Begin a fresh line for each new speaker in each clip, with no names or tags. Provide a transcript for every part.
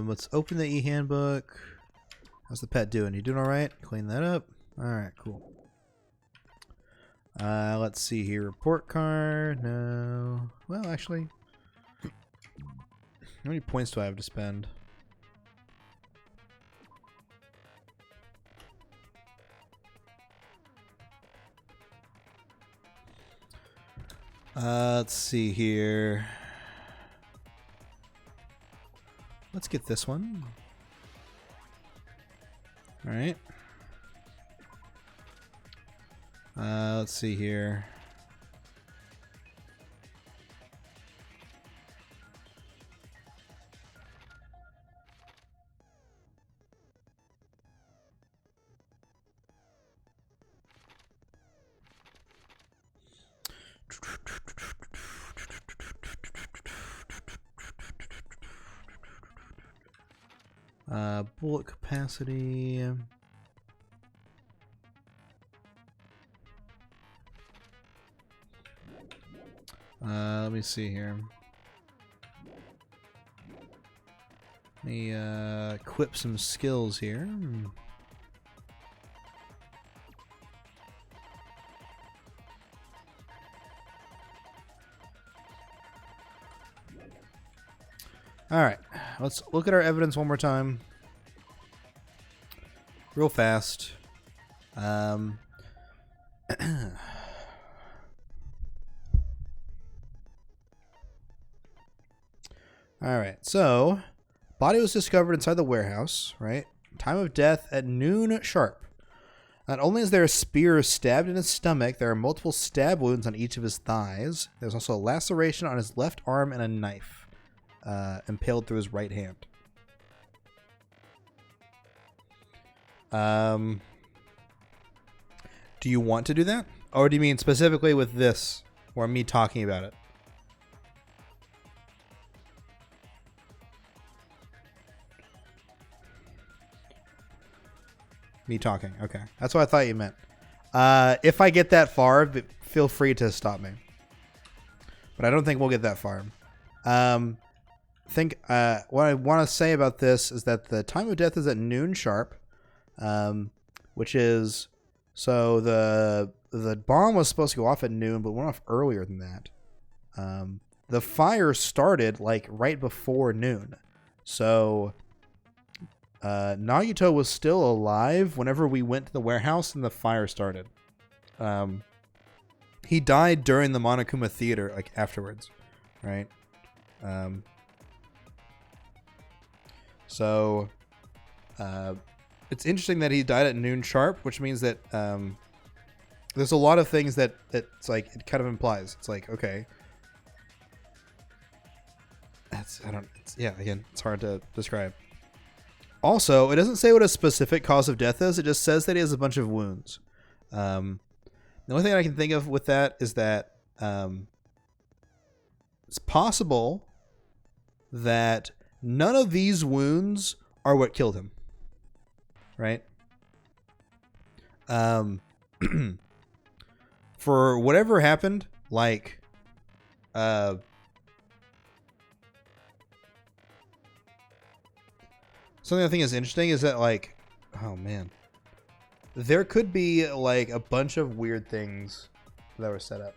Let's open the e-handbook. How's the pet doing? You doing all right? Clean that up. All right, cool. Let's see here. Report card. No. Well, actually, how many points do I have to spend? Let's see here. Let's get this one. All right. Let's see here. Bullet capacity. Let me see here. Let me equip some skills here. All right, let's look at our evidence one more time. Real fast. Alright, so body was discovered inside the warehouse, right? Time of death at noon sharp. Not only is there a spear stabbed in his stomach, there are multiple stab wounds on each of his thighs. There's also a laceration on his left arm and a knife impaled through his right hand. Do you want to do that? Or do you mean specifically with this, or me talking about it? Me talking. Okay. That's what I thought you meant. If I get that far, feel free to stop me. But I don't think we'll get that far. What I want to say about this is that the time of death is at noon sharp, which is... So the bomb was supposed to go off at noon, but went off earlier than that. The fire started like right before noon. So Nagito was still alive whenever we went to the warehouse and the fire started. He died during the Monokuma Theater, like afterwards, right? It's interesting that he died at noon sharp, which means that there's a lot of things that it's like it kind of implies. It's like, okay, again, it's hard to describe. Also, it doesn't say what a specific cause of death is. It just says that he has a bunch of wounds. The only thing I can think of with that is that it's possible that none of these wounds are what killed him. Right? For whatever happened, like, something I think is interesting is that, like, oh man, there could be like a bunch of weird things that were set up.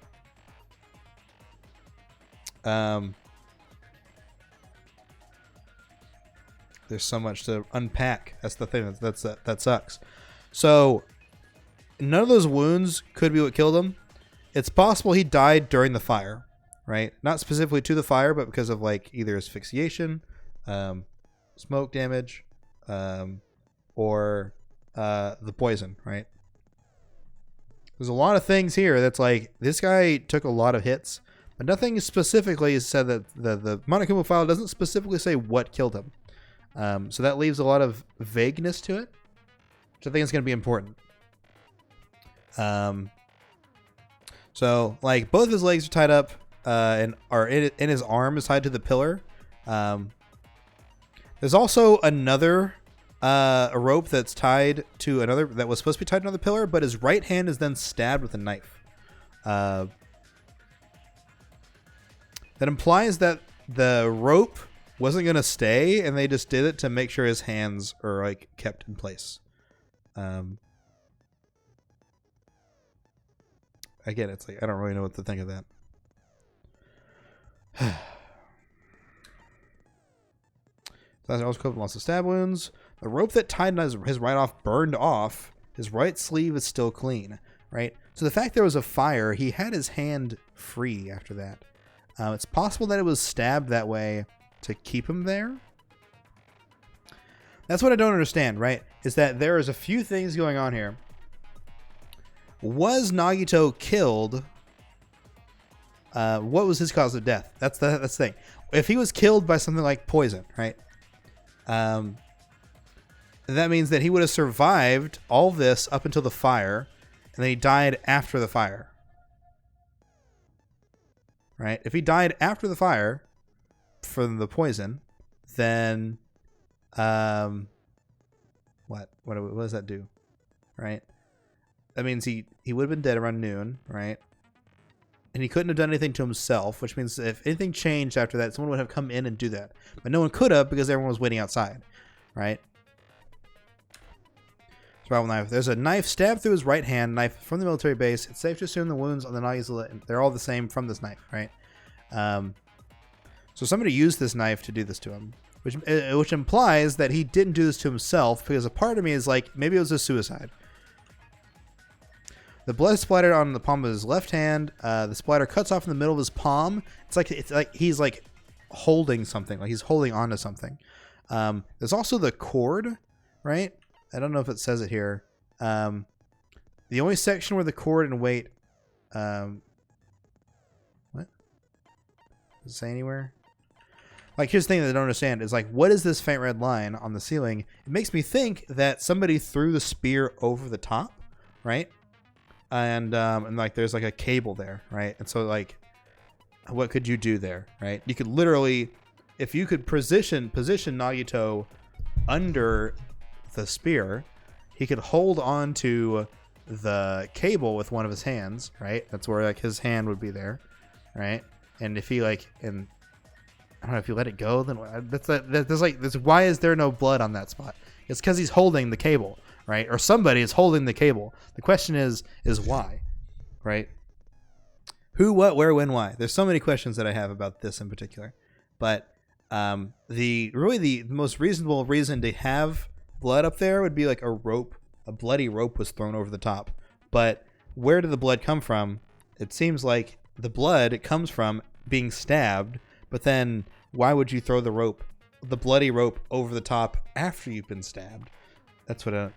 There's so much to unpack. That's the thing. That sucks. So none of those wounds could be what killed him. It's possible he died during the fire, right? Not specifically to the fire, but because of like either asphyxiation, smoke damage, or the poison, right? There's a lot of things here that's like this guy took a lot of hits, but nothing specifically is said that the Monokuma file doesn't specifically say what killed him. So that leaves a lot of vagueness to it, which I think is going to be important. So like both his legs are tied up, and are in his arm is tied to the pillar. There's also another a rope that's tied to another that was supposed to be tied to another pillar, but his right hand is then stabbed with a knife. That implies that the rope wasn't going to stay, and they just did it to make sure his hands are like kept in place. Again, it's like I don't really know what to think of that. That's also covered lots of stab wounds. The rope that tied his right off burned off. His right sleeve is still clean, right? So the fact there was a fire, he had his hand free after that. It's possible that it was stabbed that way to keep him there. That's what I don't understand, right? Is that there is a few things going on here. Was Nagito killed? What was his cause of death? That's the thing. If he was killed by something like poison, right? That means that he would have survived all this up until the fire, and then he died after the fire. Right? If he died after the fire from the poison, then what does that do? Right? That means he would have been dead around noon, right? And he couldn't have done anything to himself, which means if anything changed after that, someone would have come in and do that. But no one could have because everyone was waiting outside, right? Survival knife. There's a knife stabbed through his right hand, knife from the military base. It's safe to assume the wounds on the Nagi's, they're all the same from this knife, right? So somebody used this knife to do this to him, which implies that he didn't do this to himself, because a part of me is like, maybe it was a suicide. The blood splattered on the palm of his left hand. The splatter cuts off in the middle of his palm. It's like he's like holding something, like he's holding onto something. There's also the cord, right? I don't know if it says it here. The only section where the cord and weight. What? Does it say anywhere? Like, here's the thing that I don't understand is like, what is this faint red line on the ceiling? It makes me think that somebody threw the spear over the top, right? And like there's like a cable there, right? And so like, what could you do there, right? You could literally, if you could position Nagito under the spear, he could hold on to the cable with one of his hands, right? That's where like his hand would be there, right? And if he like, and I don't know, if you let it go, then that's why is there no blood on that spot? It's because he's holding the cable. Right? Or somebody is holding the cable. The question is why, right? Who, what, where, when, why? There's so many questions that I have about this in particular. But the most reasonable reason to have blood up there would be like a rope, a bloody rope was thrown over the top. But where did the blood come from? It seems like the blood comes from being stabbed, but then why would you throw the bloody rope over the top after you've been stabbed? I don't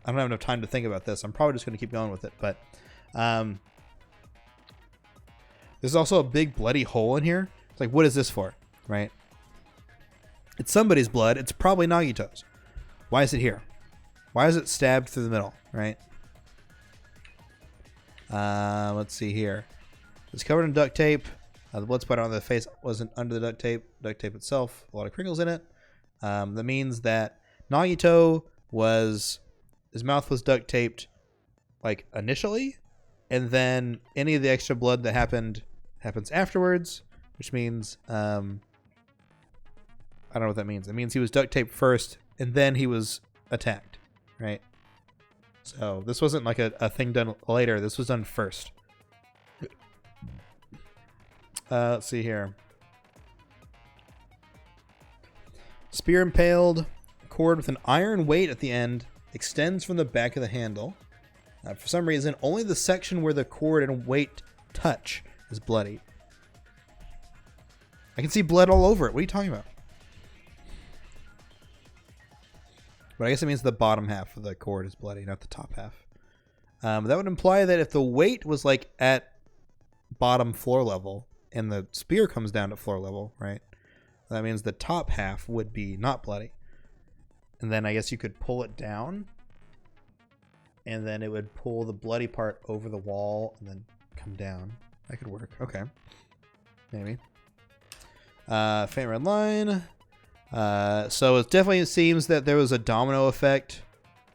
have enough time to think about this. I'm probably just going to keep going with it. But there's also a big bloody hole in here. It's like, what is this for? Right? It's somebody's blood. It's probably Nagito's. Why is it here? Why is it stabbed through the middle? Right? Let's see here. It's covered in duct tape. The blood splatter on the face wasn't under the duct tape. Duct tape itself, a lot of crinkles in it. That means that Nagito his mouth was duct taped like initially, and then any of the extra blood that happens afterwards, which means I don't know what that means. It means he was duct taped first and then he was attacked, right? So this wasn't like a thing done later. This was done first. Let's see here. Spear impaled. Cord with an iron weight at the end extends from the back of the handle. For some reason, only the section where the cord and weight touch is bloody. I can see blood all over it. What are you talking about? But I guess it means the bottom half of the cord is bloody, not the top half. That would imply that if the weight was like at bottom floor level and the spear comes down to floor level, right? That means the top half would be not bloody. And then I guess you could pull it down, and then it would pull the bloody part over the wall and then come down. That could work. Okay. Maybe. Faint red line. So it definitely seems that there was a domino effect.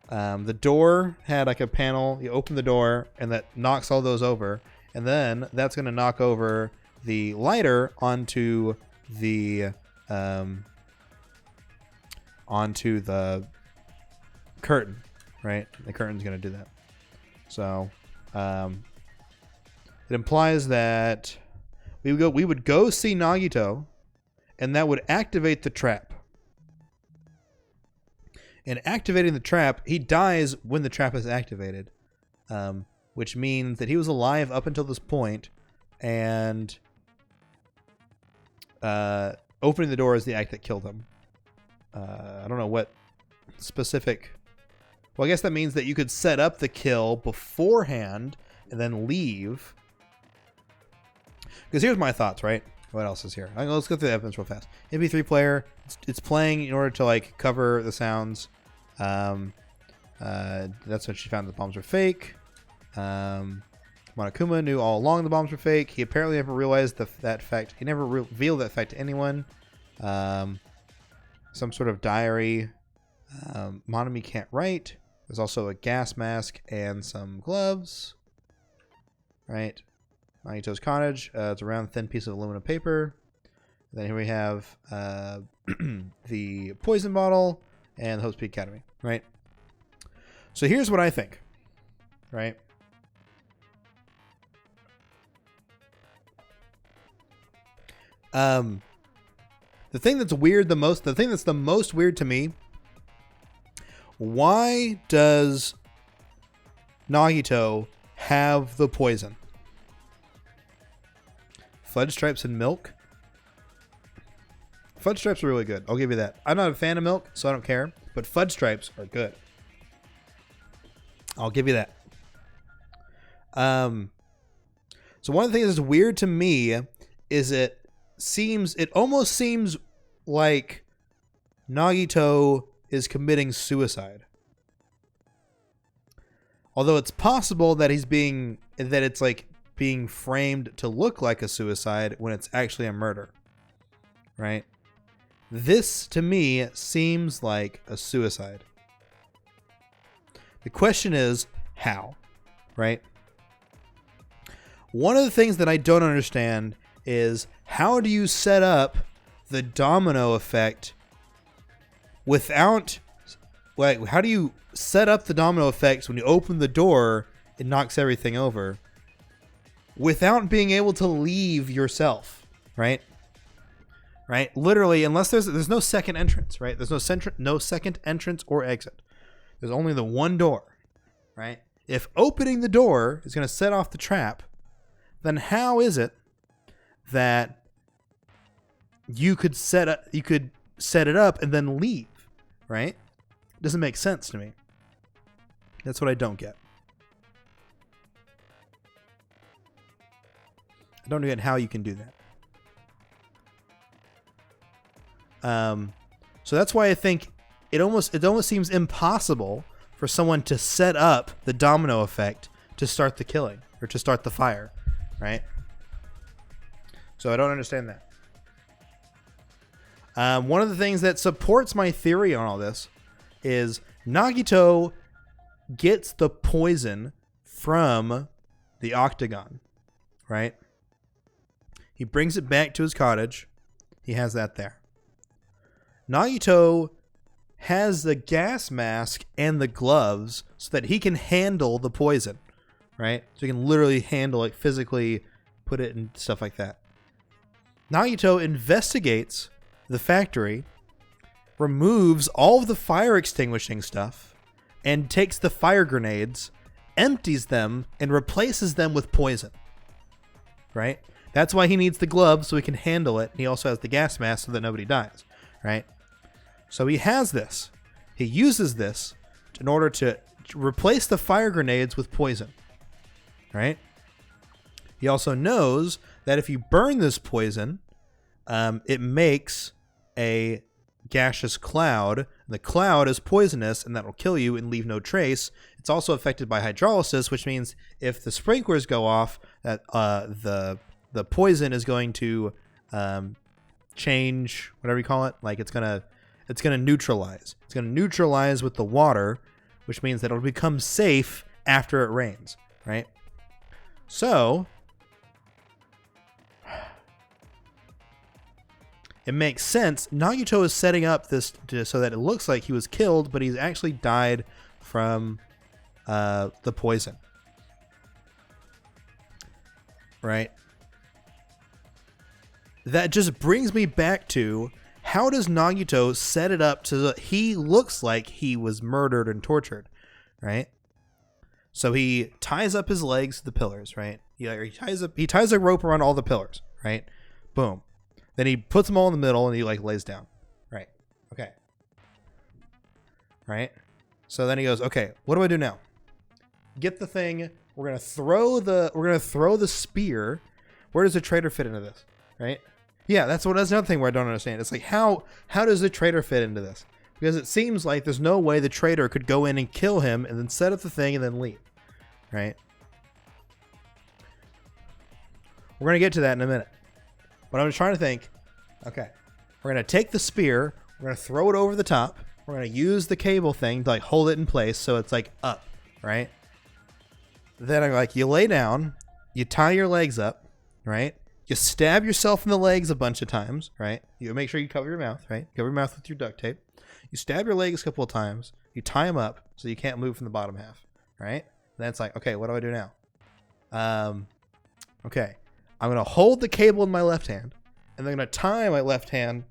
The door had like a panel. You open the door, and that knocks all those over. And then that's going to knock over the lighter onto the onto the curtain, right? The curtain's going to do that. So it implies that we would go see Nagito, and that would activate the trap. And activating the trap, he dies when the trap is activated, which means that he was alive up until this point, and opening the door is the act that killed him. I don't know what specific... Well, I guess that means that you could set up the kill beforehand and then leave. Because here's my thoughts, right? What else is here? Let's go through the evidence real fast. MP3 player, it's playing in order to like cover the sounds. That's what she found. The bombs were fake. Monokuma knew all along the bombs were fake. He apparently never realized that fact. He never revealed that fact to anyone. Some sort of diary. Monami can't write. There's also a gas mask and some gloves. Right. Nagito's cottage. It's a round, thin piece of aluminum paper. And then here we have the poison bottle and the Hope Speed Academy. Right. So here's what I think. Right. The thing that's weird the thing that's the most weird to me, why does Nagito have the poison? Fudge stripes and milk? Fudge stripes are really good. I'll give you that. I'm not a fan of milk, so I don't care. But fudge stripes are good. I'll give you that. So one of the things that's weird to me is it almost seems like Nagito is committing suicide. Although it's possible that it's like being framed to look like a suicide when it's actually a murder. Right? This, to me, seems like a suicide. The question is, how? Right? One of the things that I don't understand is, how do you set up the domino effect without... Like, how do you set up the domino effects when you open the door, it knocks everything over, without being able to leave yourself, right? Right? Literally, unless there's no second entrance, right? There's no second entrance or exit. There's only the one door, right? If opening the door is going to set off the trap, then how is it that you could set it up and then leave, right? It doesn't make sense to me. That's what I don't get. I don't get how you can do that. So that's why I think it almost seems impossible for someone to set up the domino effect to start the killing or to start the fire, right? So I don't understand that. One of the things that supports my theory on all this is Nagito gets the poison from the octagon, right? He brings it back to his cottage. He has that there. Nagito has the gas mask and the gloves so that he can handle the poison, right? So he can literally handle it, physically put it and stuff like that. Nagito investigates the factory, removes all of the fire extinguishing stuff, and takes the fire grenades, empties them, and replaces them with poison, right? That's why he needs the gloves so he can handle it. And he also has the gas mask so that nobody dies, right? So he has this. He uses this in order to replace the fire grenades with poison, right? He also knows that if you burn this poison, it makes a gaseous cloud. The cloud is poisonous, and that will kill you and leave no trace. It's also affected by hydrolysis, which means if the sprinklers go off, that the poison is going to change, whatever you call it. Like it's gonna neutralize. It's gonna neutralize with the water, which means that it'll become safe after it rains, right? So it makes sense. Nagito is setting up this so that it looks like he was killed, but he's actually died from the poison. Right? That just brings me back to, how does Nagito set it up so that he looks like he was murdered and tortured, right? So he ties up his legs to the pillars, right? He ties a rope around all the pillars, right? Boom. Then he puts them all in the middle and he like lays down, right? Okay. Right? So then he goes, okay, what do I do now? Get the thing. We're gonna throw the spear. Where does the traitor fit into this? Right? Yeah, that's another thing where I don't understand. It's like, how does the traitor fit into this? Because it seems like there's no way the traitor could go in and kill him and then set up the thing and then leave. Right? We're gonna get to that in a minute. But I'm trying to think, okay, we're gonna take the spear, we're gonna throw it over the top, we're gonna use the cable thing to like hold it in place so it's like up, right? Then I'm like, you lay down, you tie your legs up, right? You stab yourself in the legs a bunch of times, right? You make sure you cover your mouth, right? Cover your mouth with your duct tape. You stab your legs a couple of times. You tie them up so you can't move from the bottom half, right? Then it's like, okay, what do I do now? Okay, I'm gonna hold the cable in my left hand, and then I'm gonna tie my left hand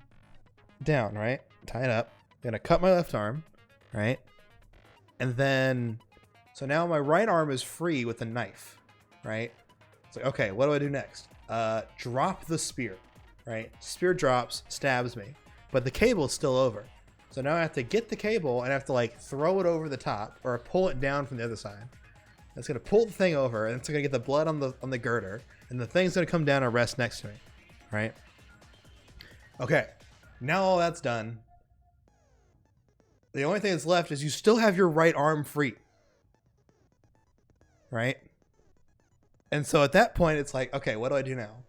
down, right? Tie it up. I'm gonna cut my left arm, right? And then, so now my right arm is free with the knife, right? It's like, okay, what do I do next? Drop the spear, right? Spear drops, stabs me, but the cable is still over. So now I have to get the cable and I have to like throw it over the top or pull it down from the other side. It's gonna pull the thing over and it's gonna get the blood on the girder, and the thing's gonna come down and rest next to me, right? Okay, now all that's done. The only thing that's left is you still have your right arm free, right? And so at that point, it's like, okay, what do I do now?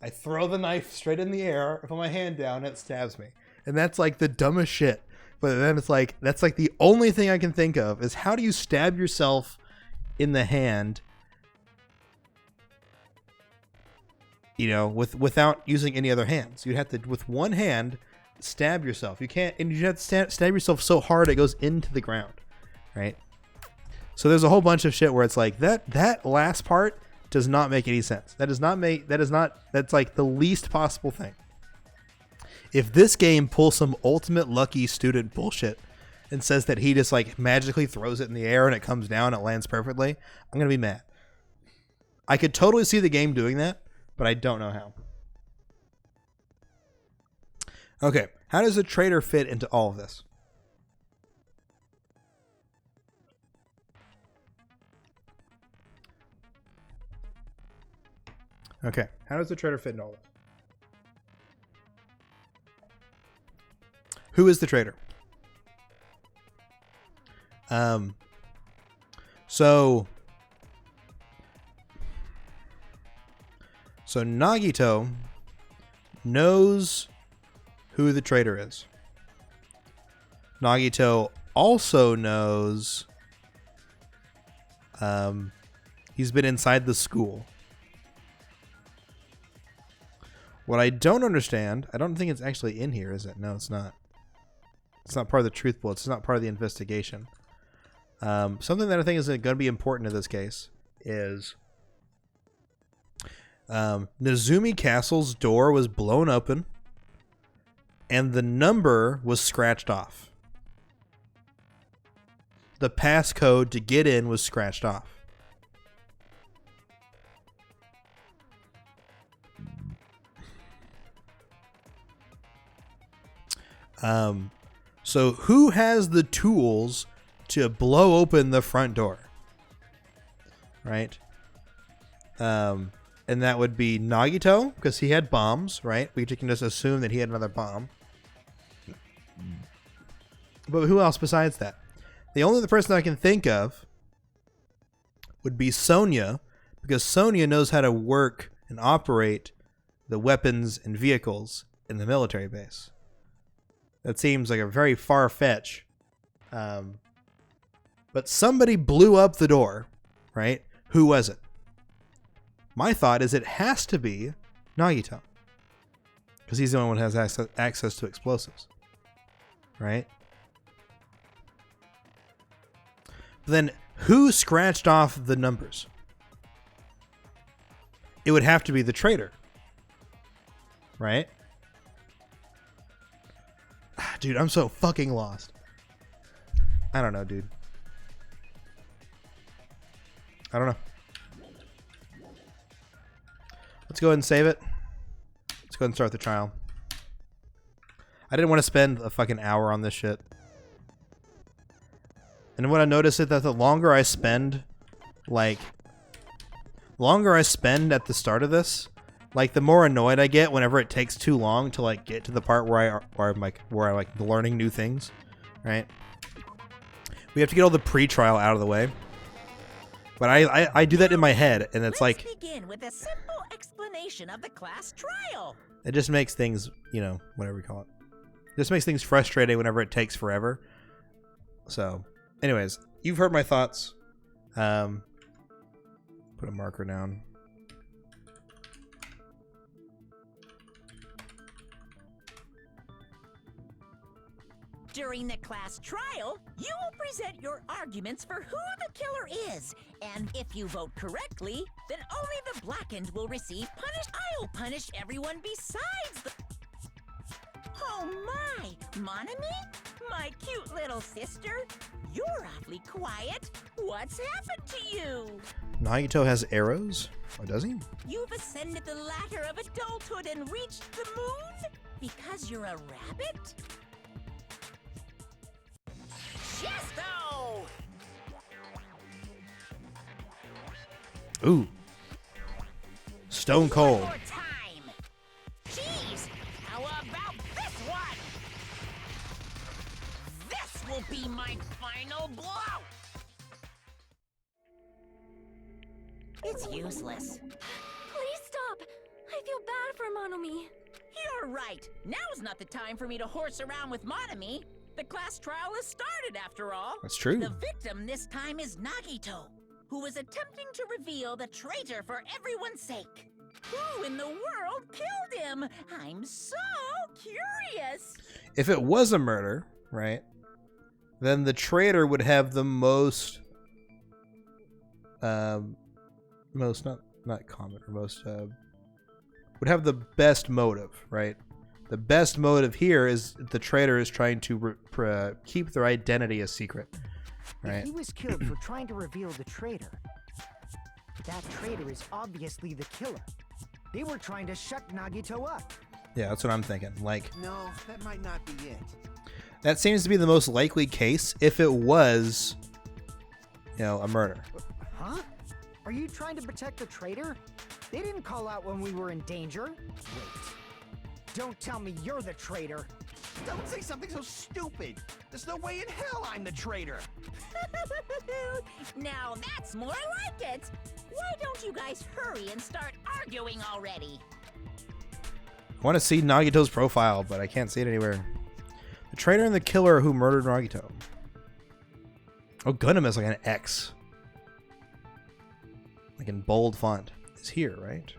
I throw the knife straight in the air, I put my hand down, and it stabs me. And that's like the dumbest shit. But then it's like, that's like the only thing I can think of is, how do you stab yourself in the hand, you know, without using any other hands? You'd have to, with one hand, stab yourself. You can't, and you have to stab yourself so hard it goes into the ground, right? So there's a whole bunch of shit where it's like, that last part does not make any sense. That's like the least possible thing. If this game pulls some ultimate lucky student bullshit and says that he just like magically throws it in the air and it comes down, it lands perfectly, I'm going to be mad. I could totally see the game doing that, but I don't know how. Okay, how does the traitor fit into all of this? Okay, how does the traitor fit into all this? Who is the traitor? So Nagito knows who the traitor is. Nagito also knows he's been inside the school. What I don't understand, I don't think it's actually in here, is it? No, it's not. It's not part of the truth bullet. It's not part of the investigation. Something that I think is going to be important in this case is Nezumi Castle's door was blown open and the number was scratched off. The passcode to get in was scratched off. So who has the tools to blow open the front door? Right? And that would be Nagito, because he had bombs, right? We can just assume that he had another bomb. But who else besides that? The only other person I can think of would be Sonia, because Sonia knows how to work and operate the weapons and vehicles in the military base. That seems like a very far-fetched. But somebody blew up the door, right? Who was it? My thought is it has to be Nagito. Because he's the only one who has access to explosives. Right? But then, who scratched off the numbers? It would have to be the traitor. Right? Dude, I'm so fucking lost. I don't know, dude. I don't know. Let's go ahead and save it. Let's go ahead and start the trial. I didn't want to spend a fucking hour on this shit. And what I noticed is that the longer I spend, like, at the start of this, like, the more annoyed I get whenever it takes too long to, like, get to the part where I'm like learning new things, right? We have to get all the pre-trial out of the way. But I do that in my head, and it's like,
let's begin with a simple explanation of the class trial.
It just makes things, you know, whatever we call it. It just makes things frustrating whenever it takes forever. So, anyways, you've heard my thoughts. Put a marker down.
During the class trial, you will present your arguments for who the killer is. And if you vote correctly, then only the blackened will receive punishment. I'll punish everyone besides the... Oh my! Monami? My cute little sister? You're awfully quiet. What's happened to you?
Nagito has arrows? Or does he?
You've ascended the ladder of adulthood and reached the moon? Because you're a rabbit? Chesto!
Ooh. Stone Cold.
One more time. Jeez, how about this one? This will be my final blow. It's useless.
Please stop. I feel bad for Monomi.
You're right. Now's not the time for me to horse around with Monami. The class trial has started, after all.
That's true.
The victim this time is Nagito, who is attempting to reveal the traitor for everyone's sake. Who in the world killed him? I'm so curious.
If it was a murder, right, then the traitor would have the most not common, or most, would have the best motive, right? The best motive here is the traitor is trying to keep their identity a secret, right?
If he was killed for trying to reveal the traitor, that traitor is obviously the killer. They were trying to shut Nagito up.
Yeah, that's what I'm thinking. Like,
No, that might not be it.
that seems to be the most likely case if it was, you know, a murder.
Huh? Are you trying to protect the traitor? They didn't call out when we were in danger. Wait. Don't tell me you're the traitor.
Don't say something so stupid. There's no way in hell I'm the traitor.
Now that's more like it. Why don't you guys hurry and start arguing already?
I want to see Nagito's profile, but I can't see it anywhere. The traitor and the killer who murdered Nagito. Oh, Gundam is like an X. Like in bold font. It's here, right?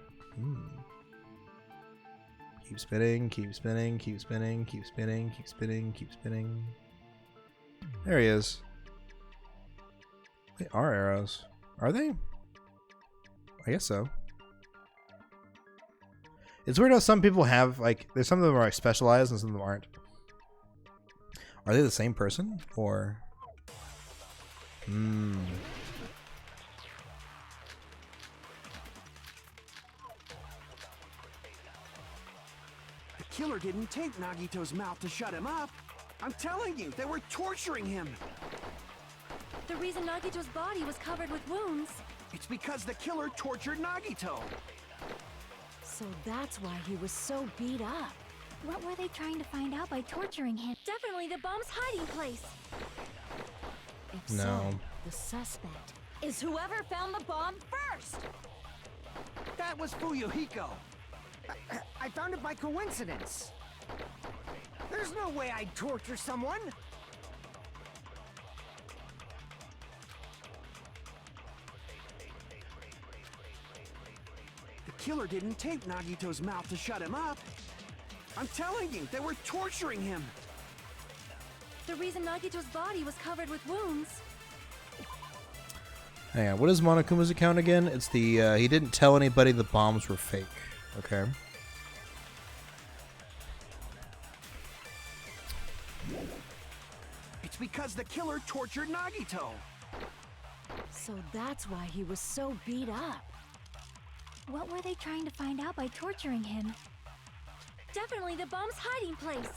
Keep spinning, keep spinning, keep spinning, keep spinning, keep spinning, keep spinning. There he is. They are arrows. Are they? I guess so. It's weird how some people have, like, there's some of them are specialized and some of them aren't. Are they the same person? Or...
The killer didn't tape Nagito's mouth to shut him up. I'm telling you, they were torturing him.
The reason Nagito's body was covered with wounds.
It's because the killer tortured Nagito.
So that's why he was so beat up. What were they trying to find out by torturing him? Definitely the bomb's hiding place. If
No.
so, the suspect is whoever found the bomb first.
That was Fuyuhiko.
I found it by coincidence. There's no way I'd torture someone.
The killer didn't tape Nagito's mouth to shut him up. I'm telling you, they were torturing him.
The reason Nagito's body was covered with wounds.
Hang on, what is Monokuma's account again? It's the, he didn't tell anybody the bombs were fake. Okay.
It's because the killer tortured Nagito.
So that's why he was so beat up. What were they trying to find out by torturing him? Definitely the bomb's hiding place.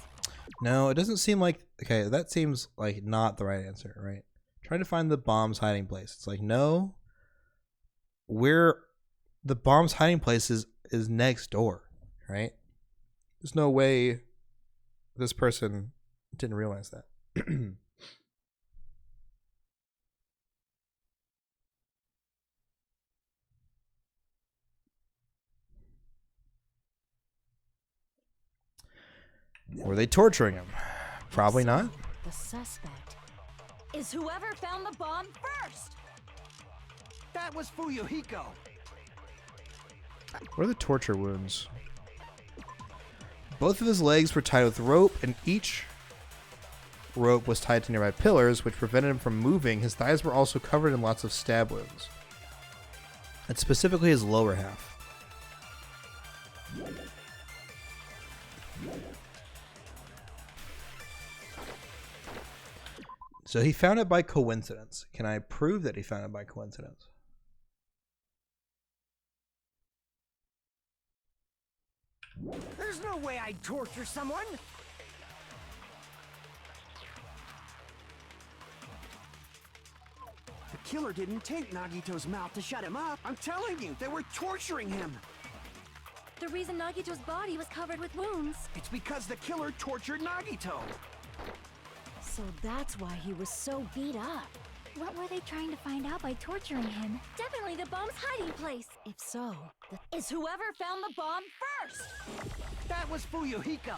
No, it doesn't seem like... Okay, that seems like not the right answer, right? Trying to find the bomb's hiding place. It's like, no. Where the bomb's hiding place is next door, right? There's no way this person didn't realize that. Were they torturing him? Probably not.
The suspect is whoever found the bomb first.
That was Fuyuhiko.
What are the torture wounds? Both of his legs were tied with rope, and each rope was tied to nearby pillars, which prevented him from moving. His thighs were also covered in lots of stab wounds, and specifically his lower half. So he found it by coincidence. Can I prove that he found it by coincidence?
There's no way I'd torture someone.
The killer didn't tape Nagito's mouth to shut him up. I'm telling you, they were torturing him.
The reason Nagito's body was covered with wounds.
It's because the killer tortured Nagito.
So that's why he was so beat up. What were they trying to find out by torturing him? Definitely the bomb's hiding place. If so, is whoever found the bomb first.
That was Fuyuhiko.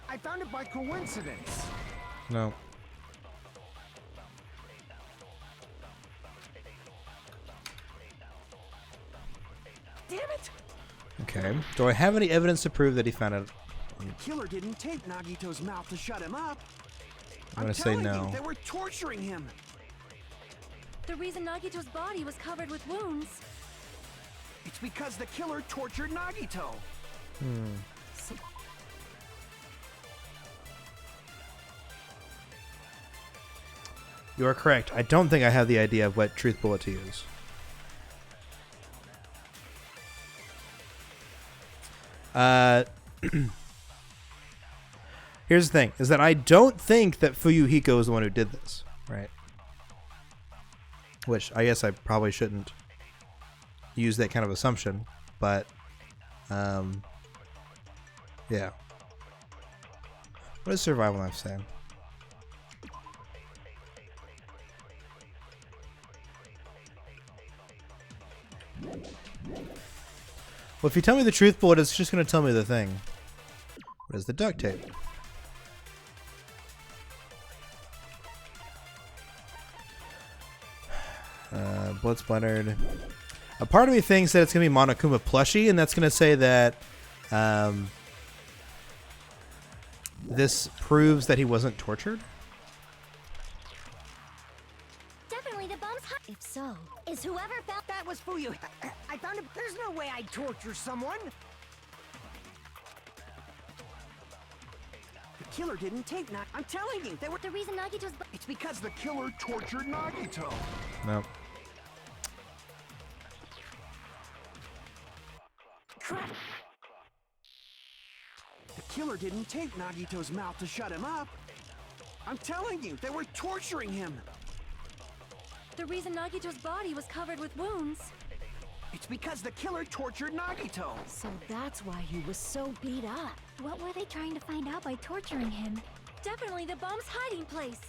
I found it by coincidence.
No.
Damn it!
Okay. Do I have any evidence to prove that he found it?
The killer didn't tape Nagito's mouth to shut him up.
I'm gonna say no.
They were torturing him.
The reason Nagito's body was covered with wounds.
It's because the killer tortured Nagito.
So
You are correct. I don't think I have the idea of what truth bullet to use. Here's the thing, is that I don't think that Fuyuhiko is the one who did this, right? Which I guess I probably shouldn't use that kind of assumption, but yeah. What does survival knife say? Well, if you tell me the truth bullet, it's just going to tell me the thing. What is the duct tape? Blood splattered. A part of me thinks that it's going to be Monokuma plushie, and that's going to say that this proves that he wasn't tortured.
definitely the bomb's hot. If so, is whoever found
That was Fuyu. I found it. There's no way I'd torture someone.
The killer didn't tape Nagito. I'm telling you, they were.
the reason Nagito's
It's because the killer tortured Nagito.
No.
crap.
The killer didn't tape Nagito's mouth to shut him up. I'm telling you, they were torturing him.
The reason Nagito's body was covered with wounds.
It's because the killer tortured Nagito.
So that's why he was so beat up. What were they trying to find out by torturing him? Definitely the bomb's hiding place.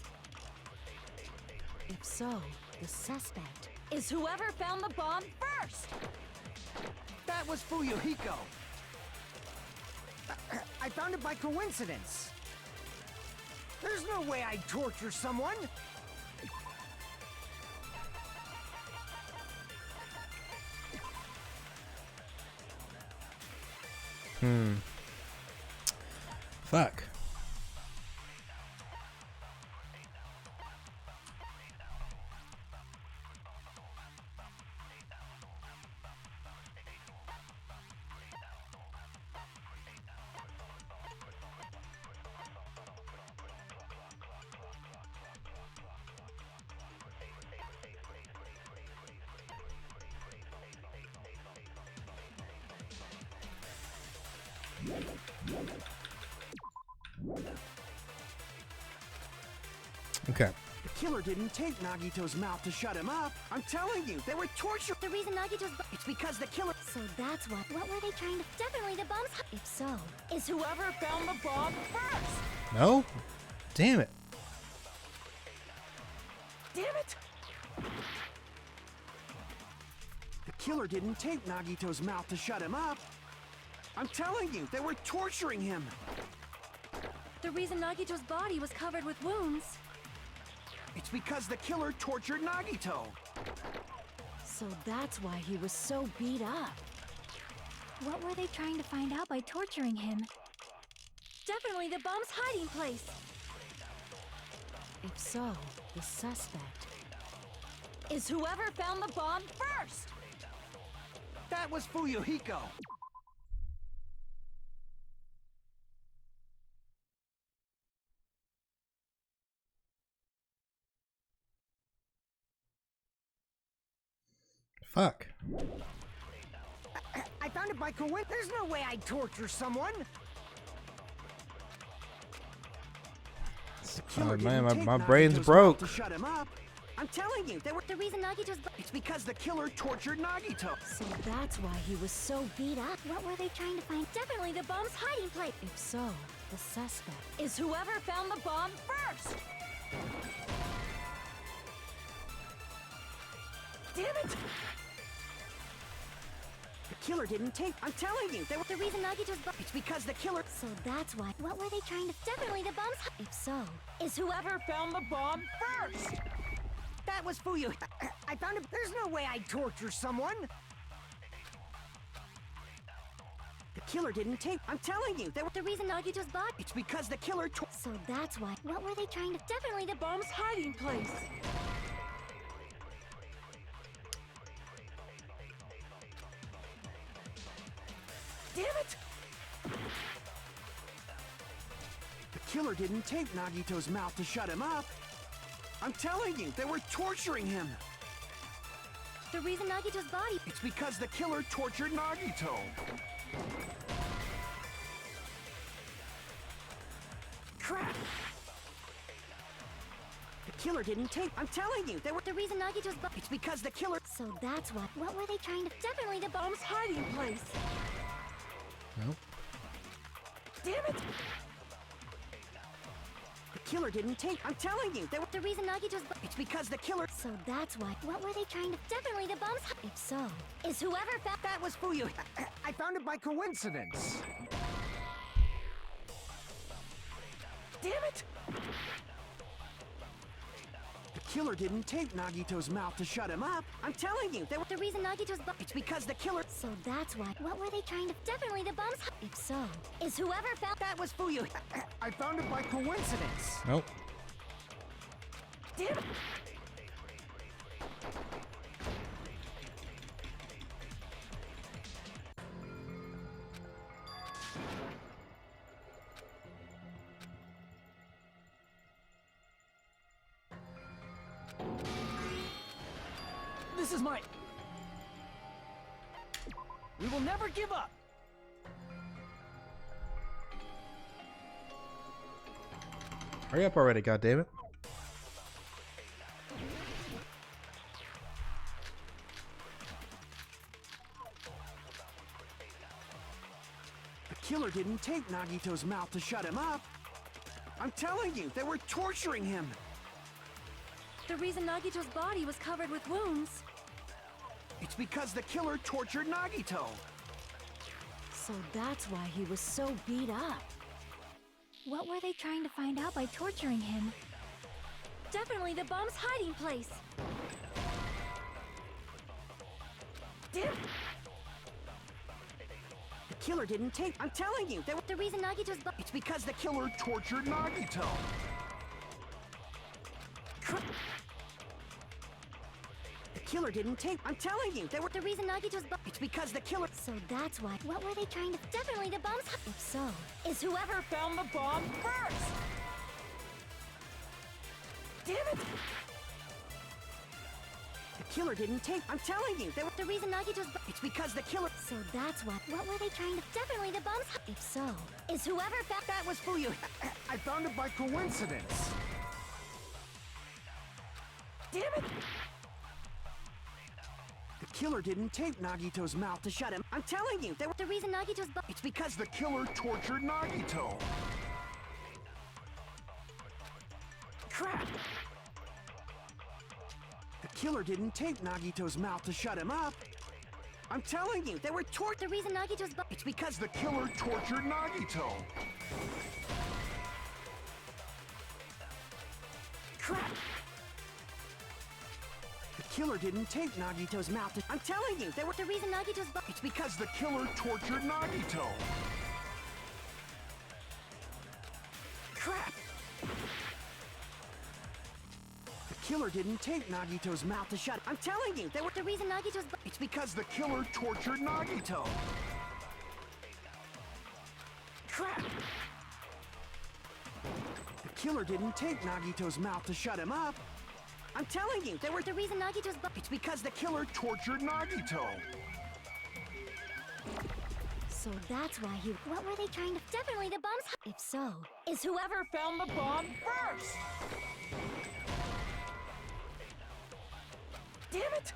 If so, the suspect is whoever found the bomb first.
That was Fuyuhiko. I found it by coincidence. There's no way I'd torture someone.
Fuck. Okay.
The killer didn't take Nagito's mouth to shut him up. I'm telling you, they were torturing.
The reason Nagito's
It's because the killer.
So that's why. What were they trying to? Definitely the bombs. If so, is whoever found the bomb first.
No? Damn it.
Damn it! The killer didn't take Nagito's mouth to shut him up. I'm telling you, they were torturing him.
The reason Nagito's body was covered with wounds.
It's because the killer tortured Nagito.
So that's why he was so beat up. What were they trying to find out by torturing him? Definitely the bomb's hiding place. If so, the suspect is whoever found the bomb first.
That was Fuyuhiko.
Fuck.
I found it by coincidence. There's no way I'd torture someone.
The killer
man,
didn't take
my brain's
Nagito's
broke.
mouth to shut him up. I'm telling you, they were.
The reason Nagito's
It's because the killer tortured Nagito.
So that's why he was so beat up. What were they trying to find? Definitely the bomb's hiding place. If so, the suspect is whoever found the bomb first.
Damn it! The killer didn't take. I'm telling you, they were.
The reason Nagito's
It's because the killer.
So that's why. What were they trying to? Definitely the bomb's. If so, is whoever
Found the bomb first. That was Fuyu.
I found it. There's no way I'd torture someone.
The killer didn't take. I'm telling you, they were.
the reason Nagito's body.
It's because the killer.
So that's why. What were they trying to? Definitely the bomb's hiding place.
Damn it! The killer didn't take Nagito's mouth to shut him up. I'm telling you, they were torturing him.
The reason Nagito's body.
It's because the killer tortured Nagito. Crap! The killer didn't take. I'm telling you, they were.
The reason Nagito's body.
It's because the killer.
So that's why. What were they trying to? Definitely the bomb's hiding place.
Nope.
Damn it! The killer didn't take. I'm telling you, they were.
The reason Nagito's body.
It's because the killer.
So that's why. What were they trying to? Definitely the bomb's. If so, is whoever found.
That was Fuyu.
I found it by coincidence.
Damn it! The killer didn't take Nagito's mouth to shut him up. I'm telling you, they were.
The reason Nagito's body.
It's because the killer.
So that's why. What were they trying to? Definitely the bomb's. If so, is whoever found.
That was Fuyu.
I found it by coincidence.
Nope.
Damn it!
This is my. We will never give up.
Hurry up already, goddammit.
The killer didn't take Nagito's mouth to shut him up. I'm telling you, they were torturing him.
The reason Nagito's body was covered with wounds.
It's because the killer tortured Nagito.
So that's why he was so beat up. What were they trying to find out by torturing him? Definitely the bomb's hiding place.
Damn! The killer didn't take. I'm telling you,
The reason Nagito's
it's because the killer tortured Nagito. The killer didn't take. I'm telling you,
The reason Nagito's
it's because the killer.
So that's why. What were they trying to? Definitely the bombs. If so, is whoever
Found the bomb first!
Damn it! The killer didn't take. I'm telling you,
the reason Nagito's.
it's because the killer.
So that's why. What were they trying to? Definitely the bombs. If so, is whoever found.
That was for you.
I found it by coincidence.
Damn it! The killer didn't tape Nagito's mouth to shut him. I'm telling you,
The reason Nagito's.
it's because
The killer tortured Nagito.
crap. The killer didn't tape Nagito's mouth to shut him up. I'm telling you, they were
The reason Nagito's.
It's because
The killer tortured Nagito.
crap. The killer didn't tape Nagito's mouth to. I'm telling you, they were
The reason Nagito's.
it's because
The killer tortured Nagito.
crap. The killer didn't tape Nagito's mouth to shut. I'm telling you, they were
The reason Nagito's.
it's because
The killer tortured Nagito.
crap. The killer didn't tape Nagito's mouth to shut him up. I'm telling you, they were
The reason Nagito's.
it's because the
Killer tortured Nagito.
So that's why he. What were they trying to? Definitely the bombs. If so, is whoever
Found the bomb first!
Damn it!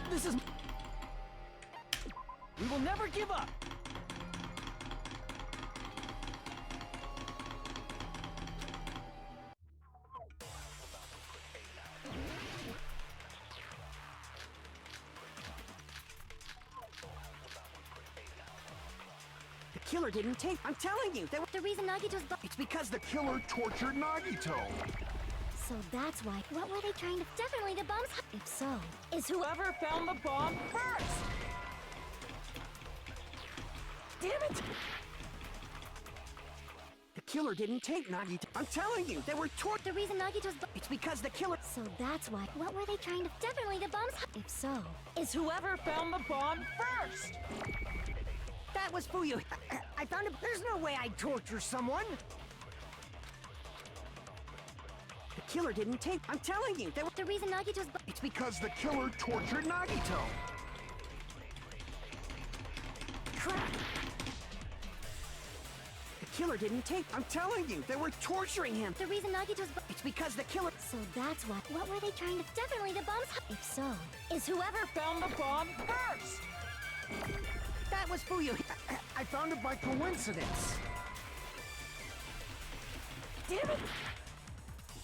This is... We will never give up!
The killer didn't tape. I'm telling you, they were
The reason Nagito's.
it's because
The killer tortured Nagito.
So that's why. What were they trying to? Definitely the bombs. If so, is whoever.
Whoever found the bomb first!
Damn it! The killer didn't tape Nagito. I'm telling you, they were
The reason Nagito's.
it's because the killer.
So that's why. What were they trying to? Definitely the bombs. If so, is
Whoever found the bomb first!
That was for you.
I found it. There's no way I'd torture someone.
The killer didn't tape. I'm telling you, they were
the reason Nagito's.
it's because
The killer tortured Nagito.
crap. The killer didn't tape. I'm telling you, they were torturing him.
The reason Nagito's.
It's because the killer.
So that's why. What were they trying to? Definitely the bombs. If so, is whoever.
Found the bomb first!
That was for you.
I found it by coincidence.
Damn it!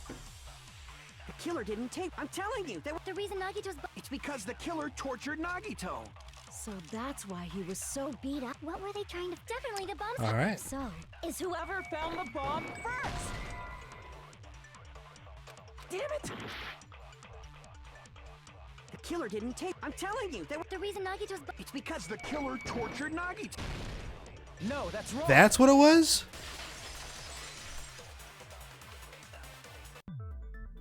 The killer didn't tape. I'm telling you, they were
The reason Nagito's.
it's because the killer tortured Nagito.
So that's why he was so beat up. What were they trying to? Definitely the bombs.
All right.
If so, is whoever.
Whoever found the bomb first!
Damn it! The killer didn't tape. I'm telling you, they were
The reason Nagito's.
it's because
The killer tortured Nagito.
No, that's wrong!
That's what it was?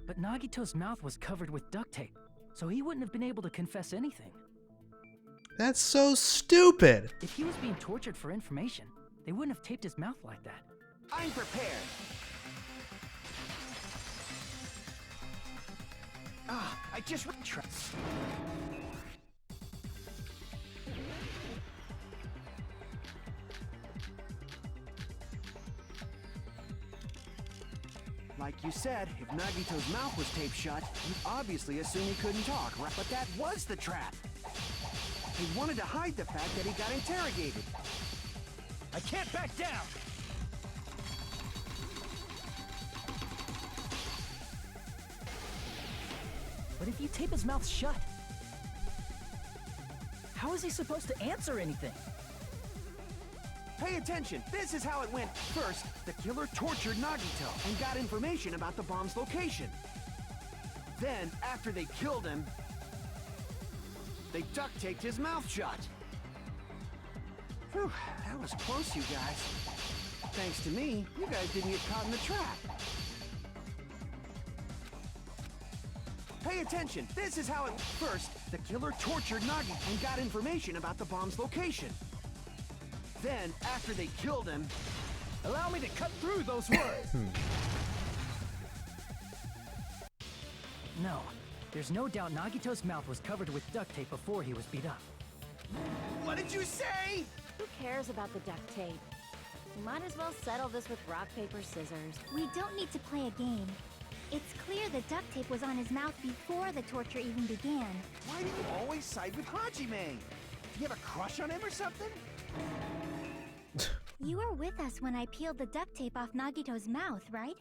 But Nagito's mouth was covered with duct tape, so he wouldn't have been able to confess anything.
That's so stupid.
If he was being tortured for information, they wouldn't have taped his mouth like that.
I'm prepared. I just trust. Like you said, if Nagito's mouth was taped shut, you obviously assume he couldn't talk, right? But that was the trap. He wanted to hide the fact that he got interrogated.
I can't back down!
But if you tape his mouth shut, was he supposed to answer anything?
Pay attention. This is how it went. First, the killer tortured Nagito and got information about the bomb's location. Then, after they killed him, they duct taped his mouth shut. Whew, that was close, you guys. Thanks to me, you guys didn't get caught in the trap. Pay attention. This is how it... First, the killer tortured Nagito and got information about the bomb's location. Then, after they killed him...
Allow me to cut through those words! No, there's no doubt Nagito's mouth was covered with duct tape before he was beat up.
What did you say?
Who cares about the duct tape? We might as well settle this with rock, paper, scissors.
We don't need to play a game. It's clear the duct tape was on his mouth before the torture even began.
Why do you always side with Hajime? Do you have a crush on him or something?
You were with us when I peeled the duct tape off Nagito's mouth, right?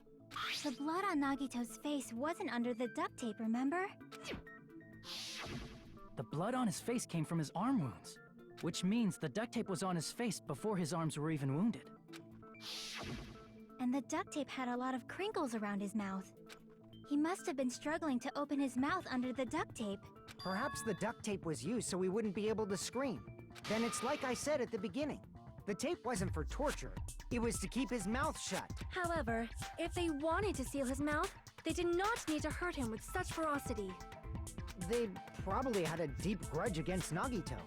The blood on Nagito's face wasn't under the duct tape, remember?
The blood on his face came from his arm wounds, which means the duct tape was on his face before his arms were even wounded.
And the duct tape had a lot of crinkles around his mouth. He must have been struggling to open his mouth under the duct tape.
Perhaps the duct tape was used so he wouldn't be able to scream. Then it's like I said at the beginning. The tape wasn't for torture. It was to keep his mouth shut.
However, if they wanted to seal his mouth, they did not need to hurt him with such ferocity.
They probably had a deep grudge against Nagito.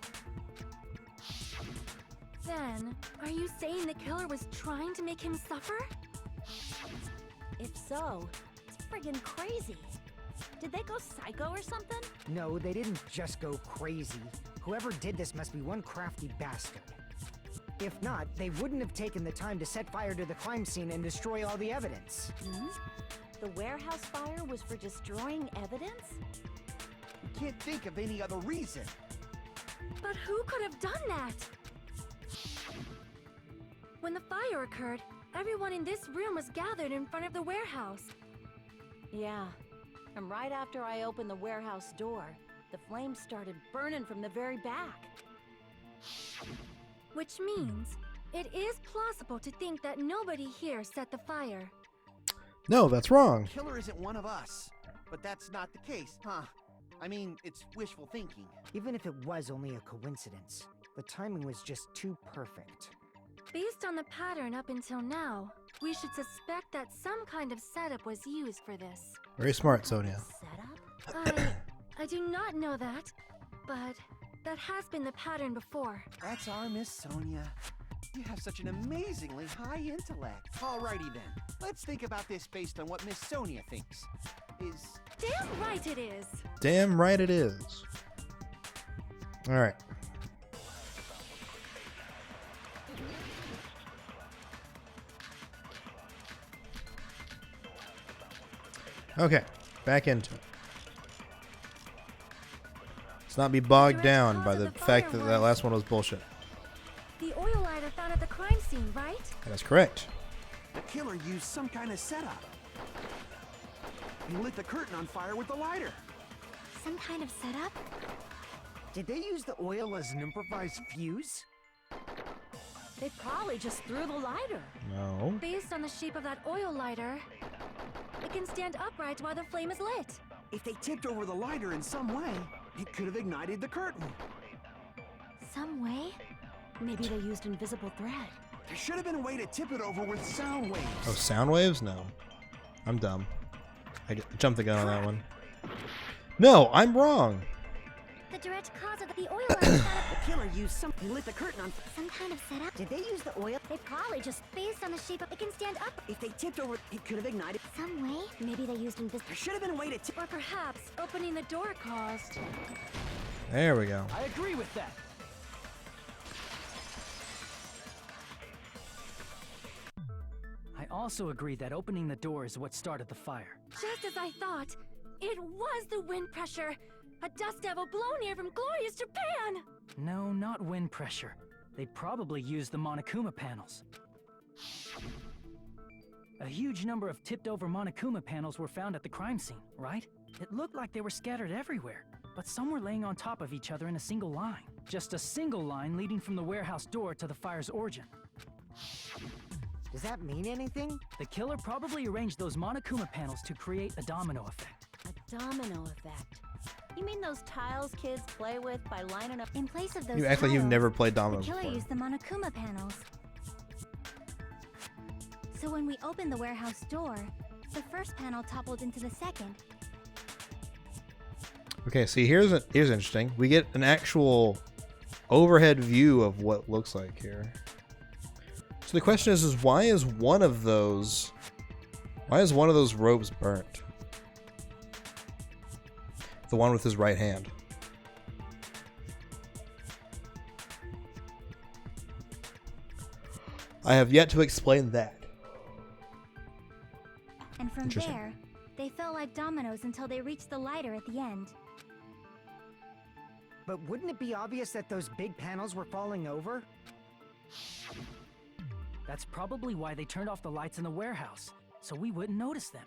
Then, are you saying the killer was trying to make him suffer? If so, it's friggin' crazy. Did they go psycho or something?
No, they didn't just go crazy. Whoever did this must be one crafty bastard. If not, they wouldn't have taken the time to set fire to the crime scene and destroy all the evidence.
The warehouse fire was for destroying evidence?
You can't think of any other reason.
But who could have done that? When the fire occurred, everyone in this room was gathered in front of the warehouse. Yeah, and right after I opened the warehouse door, the flames started burning from the very back. Which means, it is plausible to think that nobody here set the fire.
No, that's wrong.
Killer isn't one of us. But that's not the case, huh? I mean, it's wishful thinking.
Even if it was only a coincidence, the timing was just too perfect.
Based on the pattern up until now, we should suspect that some kind of setup was used for this.
Very smart, Sonia.
Setup? I do not know that, but that has been the pattern before.
That's our Miss Sonia. You have such an amazingly high intellect. Alrighty then, let's think about this based on what Miss Sonia thinks.
Damn right it is!
Damn right it is. All right. Okay, back into it. Let's not be bogged down by the fact that that last one was bullshit.
The oil lighter found at the crime scene, right?
That is correct.
The killer used some kind of setup. He lit the curtain on fire with the lighter.
Some kind of setup?
Did they use the oil as an improvised fuse?
They probably just threw the lighter.
No.
Based on the shape of that oil lighter, it can stand upright while the flame is lit.
If they tipped over the lighter in some way, it could have ignited the curtain.
Some way?
Maybe they used invisible thread.
There should have been a way to tip it over with sound waves.
Oh, sound waves? No. I'm dumb. I jumped the gun on that one. No, I'm wrong.
The direct cause of the oil lighter setup.
The killer used he lit the curtain on.
Some kind of setup?
Did they use the oil?
They probably just based on the shape of it can stand up
If they tipped over, it could have ignited.
some way. Maybe they used invisible.
There should have been a way to tip.
Or perhaps opening the door caused.
There we go.
I agree with that. I also agree that opening the door is what started the fire.
Just as I thought, it was the wind pressure. A dust devil blown here from glorious Japan!
No, not wind pressure. They probably used the Monokuma panels. A huge number of tipped-over Monokuma panels were found at the crime scene, right? It looked like they were scattered everywhere. but some were laying on top of each other in a single line. Just a single line leading from the warehouse door to the fire's origin.
Does that mean anything?
The killer probably arranged those Monokuma panels to create a domino effect.
A domino effect. You mean those tiles kids play with by lining up?
In place of those
You act like you've
tiles,
never played
the
dominoes
killer
before.
used the Monokuma panels. So when we opened the warehouse door, the first panel toppled into the second.
Okay, see, here's interesting. We get an actual overhead view of what looks like here. So the question is why is one of those ropes burnt? The one with his right hand. I have yet to explain that.
And from
Interesting.
there, they felt like dominoes until they reached the lighter at the end.
But wouldn't it be obvious that those big panels were falling over?
That's probably why they turned off the lights in the warehouse, so we wouldn't notice them.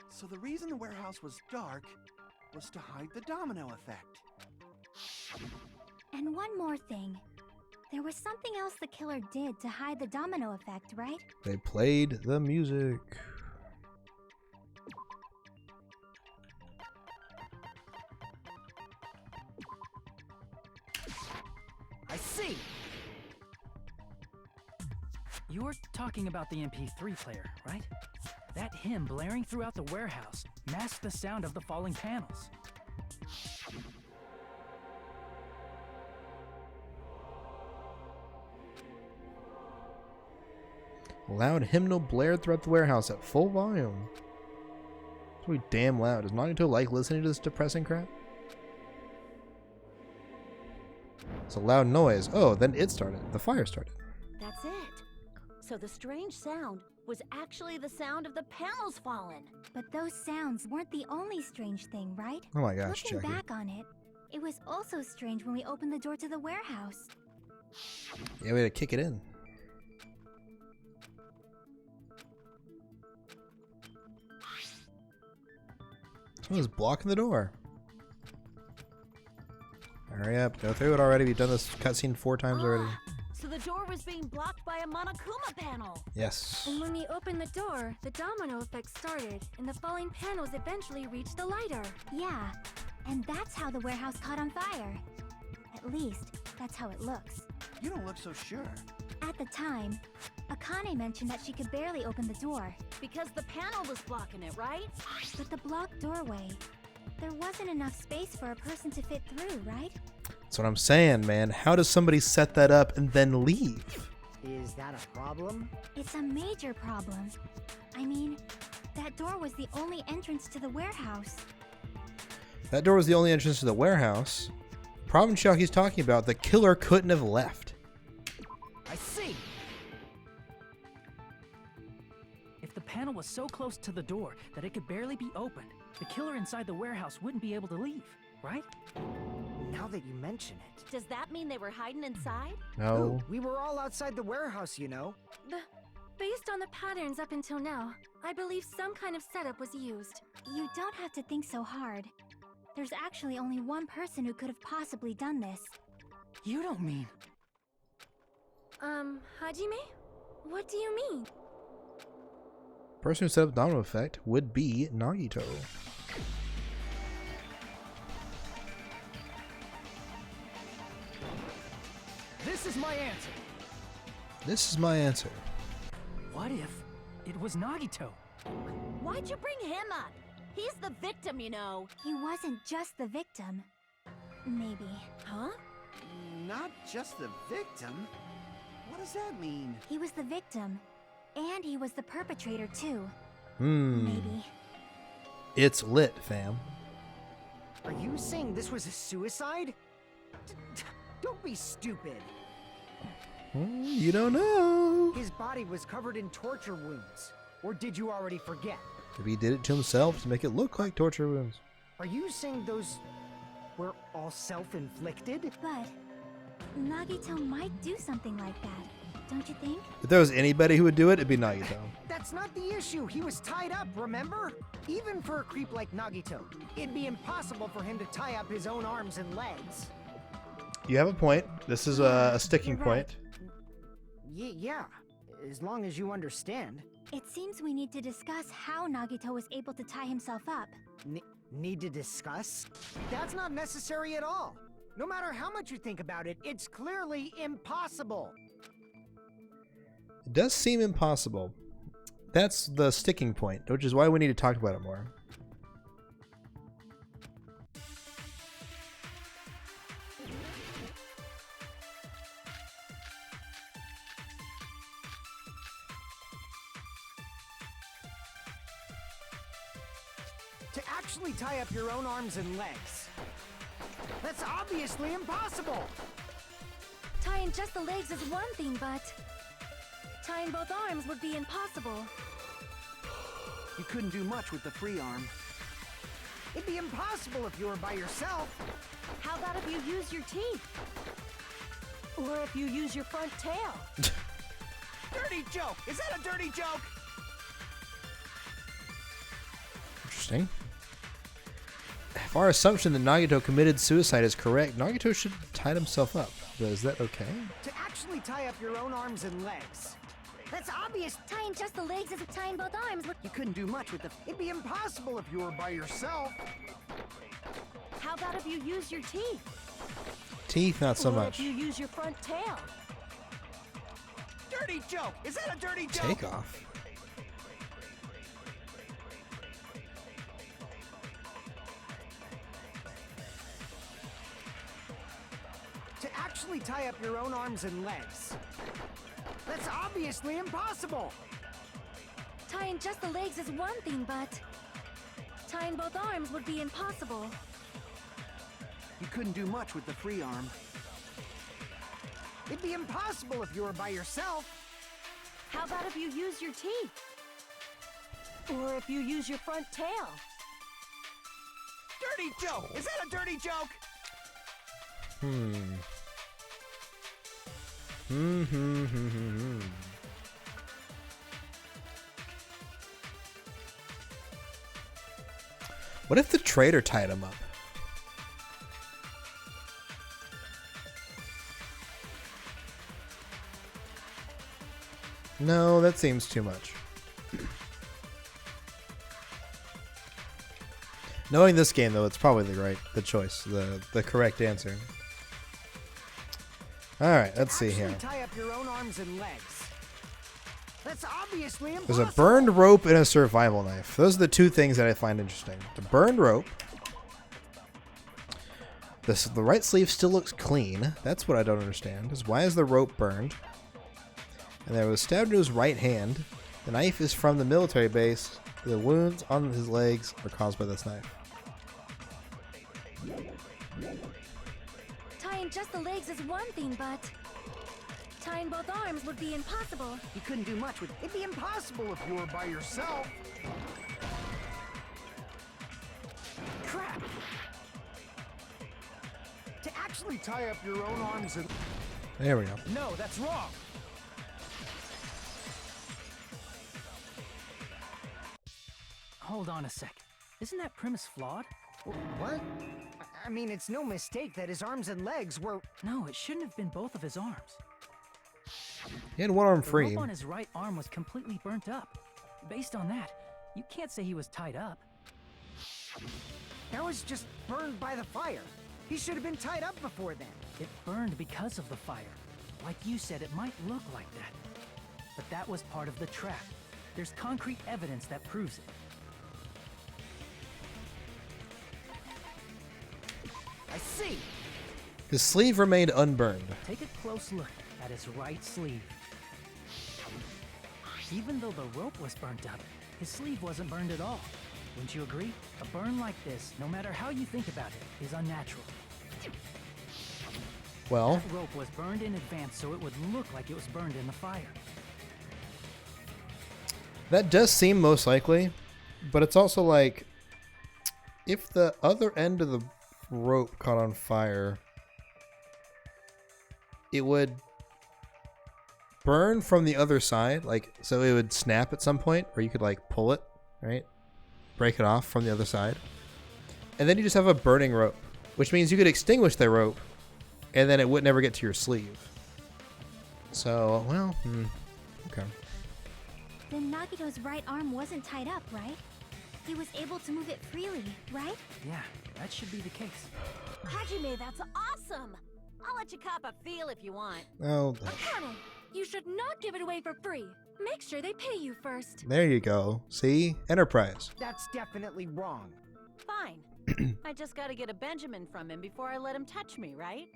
So the reason the warehouse was dark was to hide the domino effect.
And one more thing. There was something else the killer did to hide the domino effect, right?
They played the music.
I see! You're talking about the MP3 player, right? That hymn blaring throughout the warehouse masked the sound of the falling panels.
Loud hymnal blared throughout the warehouse at full volume. It's really damn loud. Does Nagito like listening to this depressing crap? It's a loud noise. Oh, then it started. The fire started.
That's it. So the strange sound was actually the sound of the panels falling.
But those sounds weren't the only strange thing, right?
Oh my gosh,
Looking
Jackie.
back on it, it was also strange when we opened the door to the warehouse.
Yeah, we had to kick it in. Someone's blocking the door. Hurry up, go through it already. We've done this cutscene 4 times already.
So the door was being blocked by a Monokuma panel.
Yes.
And when we opened the door, the domino effect started, and the falling panels eventually reached the lighter.
Yeah, and that's how the warehouse caught on fire. At least, that's how it looks.
You don't look so sure.
At the time, Akane mentioned that she could barely open the door.
Because the panel was blocking it, right?
But the blocked doorway, there wasn't enough space for a person to fit through, right?
That's what I'm saying, man. How does somebody set that up and then leave?
Is that a problem?
It's a major problem. I mean, that door was the only entrance to the warehouse.
That door was the only entrance to the warehouse. Problem Chucky's talking about, the killer couldn't have left.
I see! If the panel was so close to the door that it could barely be opened, the killer inside the warehouse wouldn't be able to leave, right?
Now that you mention it.
Does that mean they were hiding inside?
No.
We were all outside the warehouse, you know.
Based on the patterns up until now, I believe some kind of setup was used.
You don't have to think so hard. There's actually only one person who could have possibly done this.
You don't mean...
Hajime? What do you mean?
Person who set up the domino effect would be Nagito.
This is my answer!
This is my answer.
What if it was Nagito?
Why'd you bring him up? He's the victim, you know.
He wasn't just the victim. Maybe.
Huh?
Not just the victim? What does that mean?
He was the victim. And he was the perpetrator, too.
Maybe. It's lit, fam.
Are you saying this was a suicide? Don't be stupid.
You don't know.
His body was covered in torture wounds. Or did you already forget?
Maybe he did it to himself to make it look like torture wounds.
Are you saying those were all self-inflicted?
But Nagito might do something like that. don't you think?
If there was anybody who would do it, it'd be Nagito.
That's not the issue. He was tied up, remember? Even for a creep like Nagito, it'd be impossible for him to tie up his own arms and legs.
You have a point. This is a sticking
You're right.
point.
Yeah, as long as you understand.
It seems we need to discuss how Nagito was able to tie himself up.
Need to discuss? That's not necessary at all. No matter how much you think about it, it's clearly impossible.
It does seem impossible. That's the sticking point, which is why we need to talk about it more.
To actually tie up your own arms and legs. That's obviously impossible!
Tying just the legs is one thing, but tying both arms would be impossible.
You couldn't do much with the free arm.
It'd be impossible if you were by yourself.
How about if you use your teeth? Or if you use your front tail?
Dirty joke! Is that a dirty joke?
Interesting. If our assumption that Nagito committed suicide is correct, Nagito should have tied himself up. But is that okay?
To actually tie up your own arms and legs. That's obvious.
Tying just the legs is tying both arms.
You couldn't do much with the...
It'd be impossible if you were by yourself.
How about if you use your teeth?
Teeth, not so
Or
much.
if you use your front tail?
Dirty joke! Is that a dirty joke?
Take off.
To actually tie up your own arms and legs. That's obviously impossible.
Tying just the legs is one thing, but tying both arms would be impossible.
You couldn't do much with the free arm.
It'd be impossible if you were by yourself.
How about if you use your teeth? Or if you use your front tail?
Dirty joke! Is that a dirty joke?
What if the traitor tied him up? No, that seems too much. Knowing this game, though, it's probably the choice, the correct answer. All right, let's see here.
Tie up your own arms and legs. That's obviously
There's
impossible.
a burned rope and a survival knife. Those are the two things that I find interesting. The burned rope. The right sleeve still looks clean. That's what I don't understand. Is why is the rope burned? And there was stabbed to his right hand. The knife is from the military base. The wounds on his legs are caused by this knife.
Tying just the legs is one thing, but tying both arms would be impossible.
You couldn't do much with...
It'd be impossible if you were by yourself. Crap! To actually tie up your own arms and...
There we go.
No, that's wrong. Hold on a sec. Isn't that premise flawed?
What? I mean, it's no mistake that his arms and legs were...
No, it shouldn't have been both of his arms.
He had one arm
The
free.
rope on his right arm was completely burnt up. Based on that, you can't say he was tied up.
That was just burned by the fire. He should have been tied up before then.
It burned because of the fire. Like you said, it might look like that. But that was part of the trap. There's concrete evidence that proves it.
I see.
His sleeve remained unburned.
Take a close look at his right sleeve. Even though the rope was burnt up, his sleeve wasn't burned at all. Wouldn't you agree? A burn like this, no matter how you think about it, is unnatural.
Well,
That rope was burned in advance so it would look like it was burned in the fire.
that does seem most likely, but it's also like if the other end of the rope caught on fire, it would burn from the other side, like, so it would snap at some point, or you could like pull it, right? Break it off from the other side. And then you just have a burning rope, which means you could extinguish the rope, and then it would never get to your sleeve. So, well, okay.
Then Nagito's right arm wasn't tied up, right? He was able to move it freely, right?
Yeah, that should be the case.
Hajime, that's awesome! I'll let you cop a feel if you want.
Oh,
Akane, you should not give it away for free. Make sure they pay you first.
there you go. See? Enterprise.
That's definitely wrong.
Fine. I just gotta get a Benjamin from him before I let him touch me, right?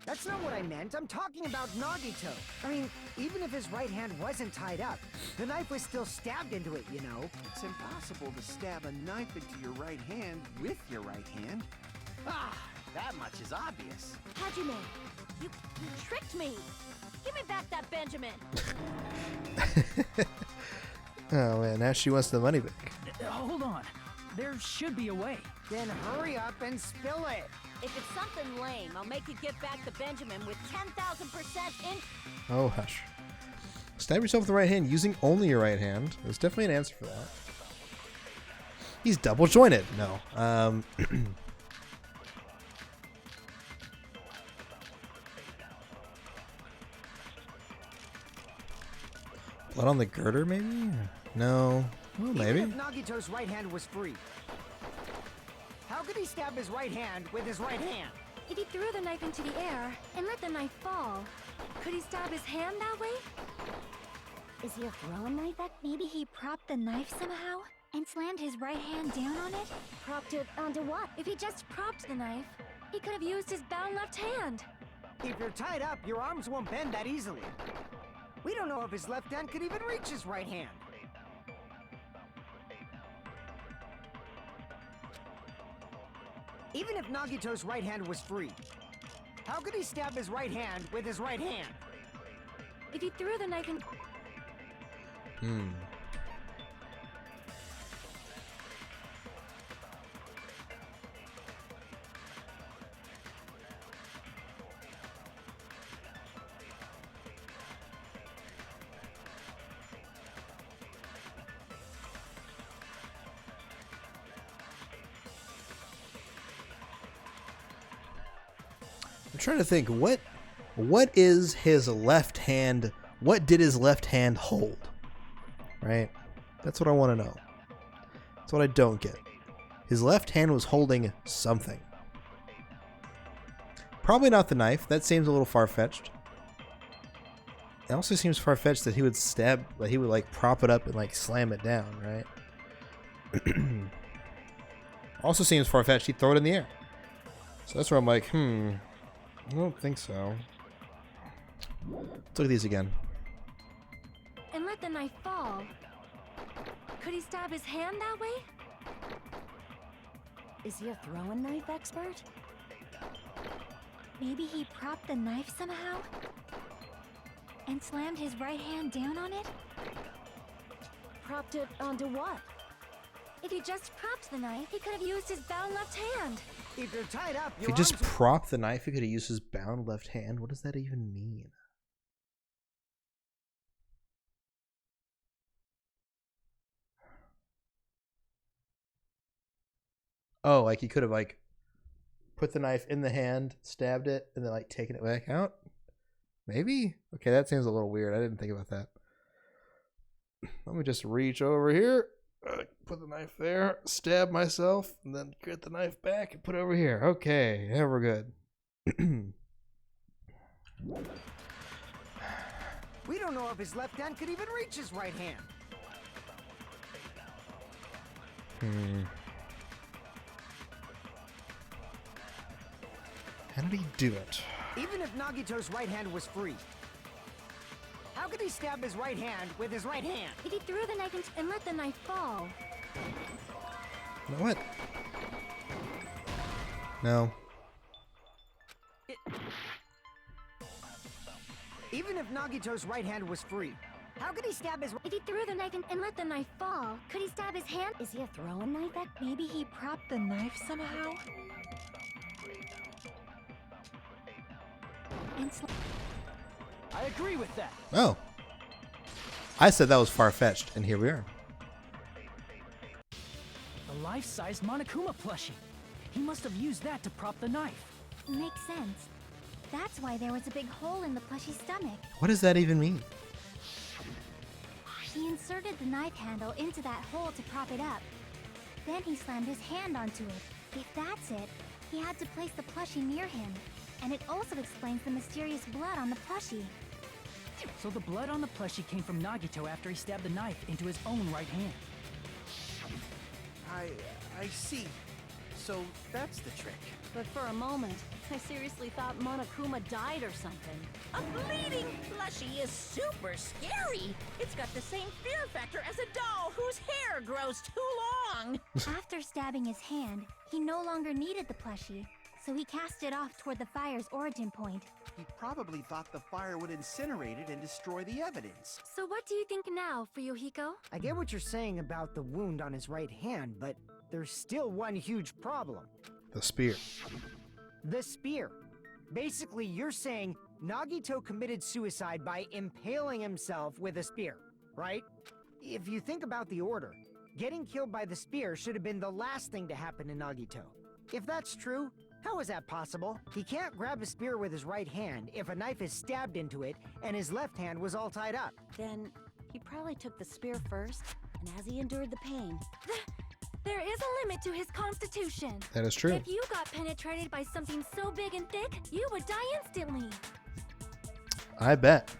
That's not what I meant. I'm talking about Nagito. I mean, even if his right hand wasn't tied up, the knife was still stabbed into it, you know?
It's impossible to stab a knife into your right hand with your right hand. Ah, that much is obvious.
Hajime, you tricked me. Give me back that Benjamin.
Oh man, now she wants the money back.
Hold on. There should be a way.
Then hurry up and spill it.
If it's something lame, I'll make you get back the Benjamin with 10,000% in.
Oh, hush. Stab yourself with the right hand using only your right hand. There's definitely an answer for that. He's double jointed. No. Blood on the girder, maybe? No. Well, maybe.
Even if Nagito's right hand was free, how could he stab his right hand with his right hand?
If he threw the knife into the air and let the knife fall, could he stab his hand that way?
Is he a throwing knife? Maybe he propped the knife somehow and slammed his right hand down on it?
Propped it onto what? If he just propped the knife, he could have used his bound left hand.
If you're tied up, your arms won't bend that easily. We don't know if his left hand could even reach his right hand. Even if Nagito's right hand was free, how could he stab his right hand with his right hand?
If he threw the knife in...
I'm trying to think, what is his left hand, what did his left hand hold? Right? That's what I want to know. That's what I don't get. His left hand was holding something. Probably not the knife. That seems a little far-fetched. It also seems far-fetched that he would stab, that he would like prop it up and like slam it down, right? Also seems far-fetched he'd throw it in the air. So that's where I'm like, I don't think so. Let's look at these again.
and let the knife fall. Could he stab his hand that way?
Is he a throwing knife expert?
Maybe he propped the knife somehow and slammed his right hand down on it?
Propped it onto what?
If he just propped the knife, he could have used his bound left hand.
If you're tied up,
If
your
he just
arms...
propped the knife, he could have used his bound left hand. What does that even mean? Oh, like he could have like put the knife in the hand, stabbed it, and then like taken it back out? Maybe? Okay, that seems a little weird. I didn't think about that. Let me just reach over here, put the knife there, stab myself, and then get the knife back and put it over here. Okay, yeah, we're good.
We don't know if his left hand could even reach his right hand.
How did he do it?
Even if Nagito's right hand was free, how could he stab his right hand with his right hand?
If he threw the knife and let the knife fall.
No, what? No.
Even if Nagito's right hand was free, how could he stab his...
If he threw the knife and let the knife fall, could he stab his hand?
Is he a throwing knife expert?
Maybe he propped the knife somehow and
I agree with that.
Oh, I said that was far-fetched, and here we are.
The life-sized Monokuma plushie. He must have used that to prop the knife.
Makes sense. That's why there was a big hole in the plushie's stomach.
What does that even mean?
He inserted the knife handle into that hole to prop it up. Then he slammed his hand onto it. If that's it, he had to place the plushie near him. And it also explains the mysterious blood on the plushie.
So the blood on the plushie came from Nagito after he stabbed the knife into his own right hand.
I see. So that's the trick.
But for a moment, I seriously thought Monokuma died or something.
A bleeding plushie is super scary. It's got the same fear factor as a doll whose hair grows too long.
After stabbing his hand, he no longer needed the plushie, so he cast it off toward the fire's origin point.
He probably thought the fire would incinerate it and destroy the evidence.
So what do you think now, Fuyuhiko?
I get what you're saying about the wound on his right hand, but there's still one huge problem.
The spear.
The spear. Basically, you're saying Nagito committed suicide by impaling himself with a spear, right? If you think about the order, getting killed by the spear should have been the last thing to happen to Nagito. If that's true, how is that possible? He can't grab a spear with his right hand if a knife is stabbed into it and his left hand was all tied up.
Then he probably took the spear first, and as he endured the pain... There is a limit to his constitution.
That is true.
If you got penetrated by something so big and thick, you would die instantly.
I bet.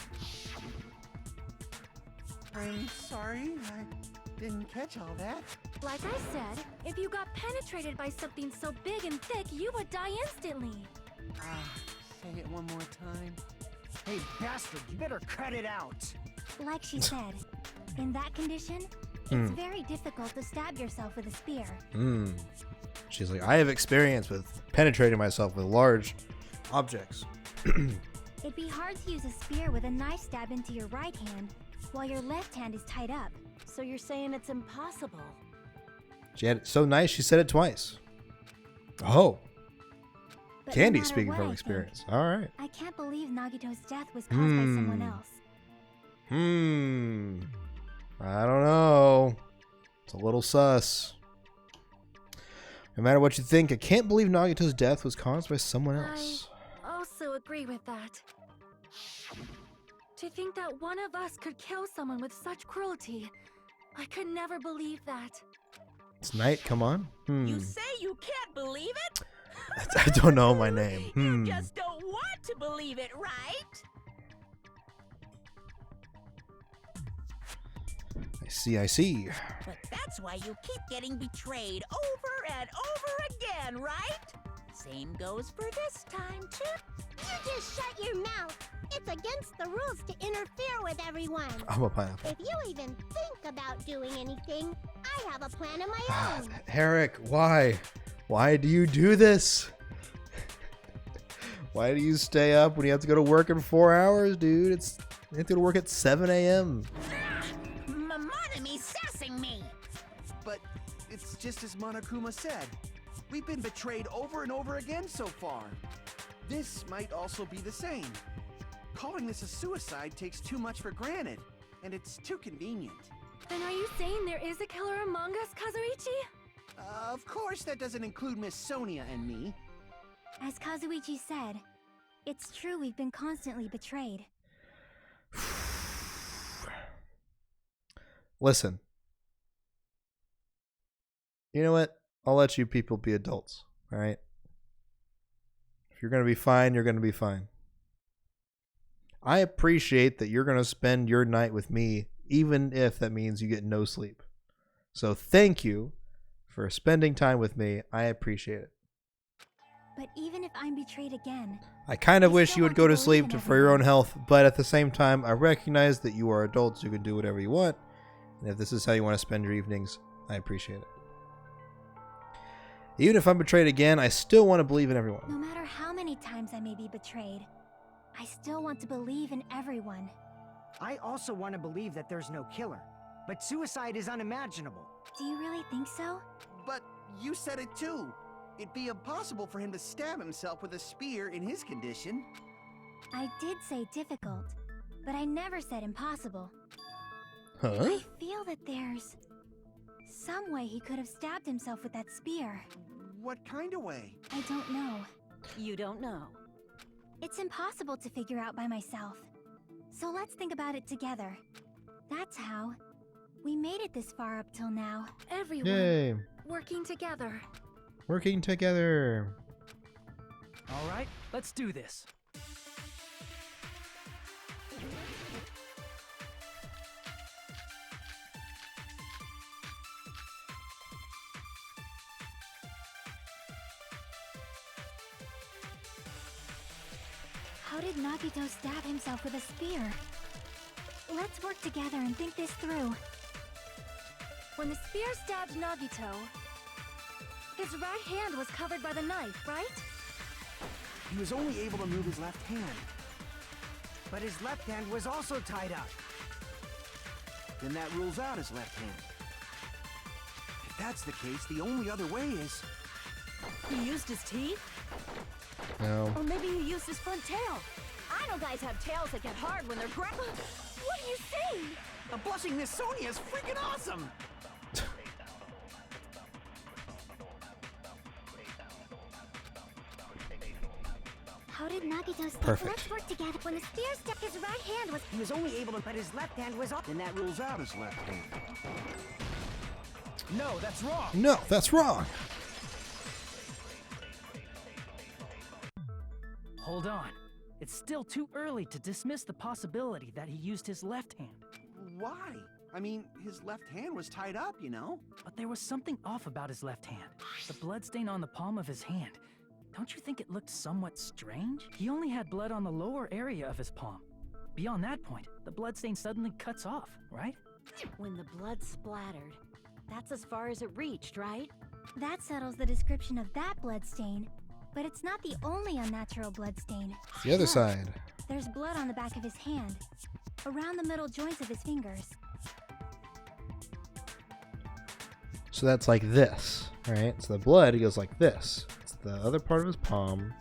I'm sorry, I didn't catch all that.
Like I said, if you got penetrated by something so big and thick, you would die instantly.
Say it one more time.
Hey, bastard, you better cut it out.
Like she said, in that condition, it's very difficult to stab yourself with a spear.
She's like, I have experience with penetrating myself with large objects.
It'd be hard to use a spear with a knife stabbed into your right hand while your left hand is tied up.
So you're saying it's impossible?
She had it so nice, she said it twice. Oh,
But
Candy
no matter
speaking
what
from
I
experience.
think,
All right.
I can't believe Nagito's death was caused by someone else.
I don't know. It's a little sus. No matter what you think, I can't believe Nagito's death was caused by someone else.
I also agree with that. To think that one of us could kill someone with such cruelty, I could never believe that.
It's Night, come on.
You say you can't believe it?
I don't know my name.
You just don't want to believe it, right?
I see.
But that's why you keep getting betrayed over and over again, right? Same goes for this time, too.
You just shut your mouth. It's against the rules to interfere with everyone.
I'm a pineapple.
If you even think about doing anything, I have a plan of my own.
Eric, why? Why do you do this? Why do you stay up when you have to go to work in 4 hours, dude? You have to go to work at 7 a.m.
Monome's sassing me.
But it's just as Monokuma said. We've been betrayed over and over again so far. This might also be the same. Calling this a suicide takes too much for granted, and it's too convenient.
Then are you saying there is a killer among us, Kazuichi?
Of course that doesn't include Miss Sonia and me.
As Kazuichi said, it's true we've been constantly betrayed.
Listen. You know what? I'll let you people be adults, all right? If you're going to be fine, you're going to be fine. I appreciate that you're going to spend your night with me, even if that means you get no sleep. So thank you for spending time with me. I appreciate it.
But even if I'm betrayed again,
I kind of
I
wish
still
you would
want
go
to
to sleep
believe in
for your own
everyone.
health, but at the same time, I recognize that you are adults who can do whatever you want. And if this is how you want to spend your evenings, I appreciate it. Even if I'm betrayed again, I still want to believe in everyone.
no matter how many times I may be betrayed, I still want to believe in everyone.
I also want to believe that there's no killer, but suicide is unimaginable.
Do you really think so?
But you said it too. It'd be impossible for him to stab himself with a spear in his condition.
I did say difficult, but I never said impossible.
Huh?
I feel that there's some way he could have stabbed himself with that spear.
What kind of way?
I don't know.
You don't know.
It's impossible to figure out by myself. So let's think about it together. That's how we made it this far up till now.
Everyone
Yay!
working together.
Working together.
All right, let's do this.
How did Nagito stab himself with a spear? Let's work together and think this through.
When the spear stabbed Nagito, his right hand was covered by the knife, right?
He was only able to move his left hand.
But his left hand was also tied up.
Then that rules out his left hand. If that's the case, the only other way is...
He used his teeth?
No.
Or maybe he used his front tail. I know guys have tails that get hard when they're grabbing. What are you saying?
The blushing Miss Sonia is freaking awesome!
How did Nagito stab?
Perfect.
Let's work together. When the spear stabbed his right hand was...
He was only able to, but his left hand was off.
Then that rules out his left hand.
No, that's wrong.
No, that's wrong.
Hold on. It's still too early to dismiss the possibility that he used his left hand.
Why? I mean, his left hand was tied up, you know?
But there was something off about his left hand. The bloodstain on the palm of his hand. Don't you think it looked somewhat strange? He only had blood on the lower area of his palm. Beyond that point, the bloodstain suddenly cuts off, right?
When the blood splattered, that's as far as it reached, right?
That settles the description of that bloodstain. But it's not the only unnatural bloodstain.
The other
Look,
side.
There's blood on the back of his hand, around the middle joints of his fingers.
So that's like this, right? So the blood goes like this. It's the other part of his palm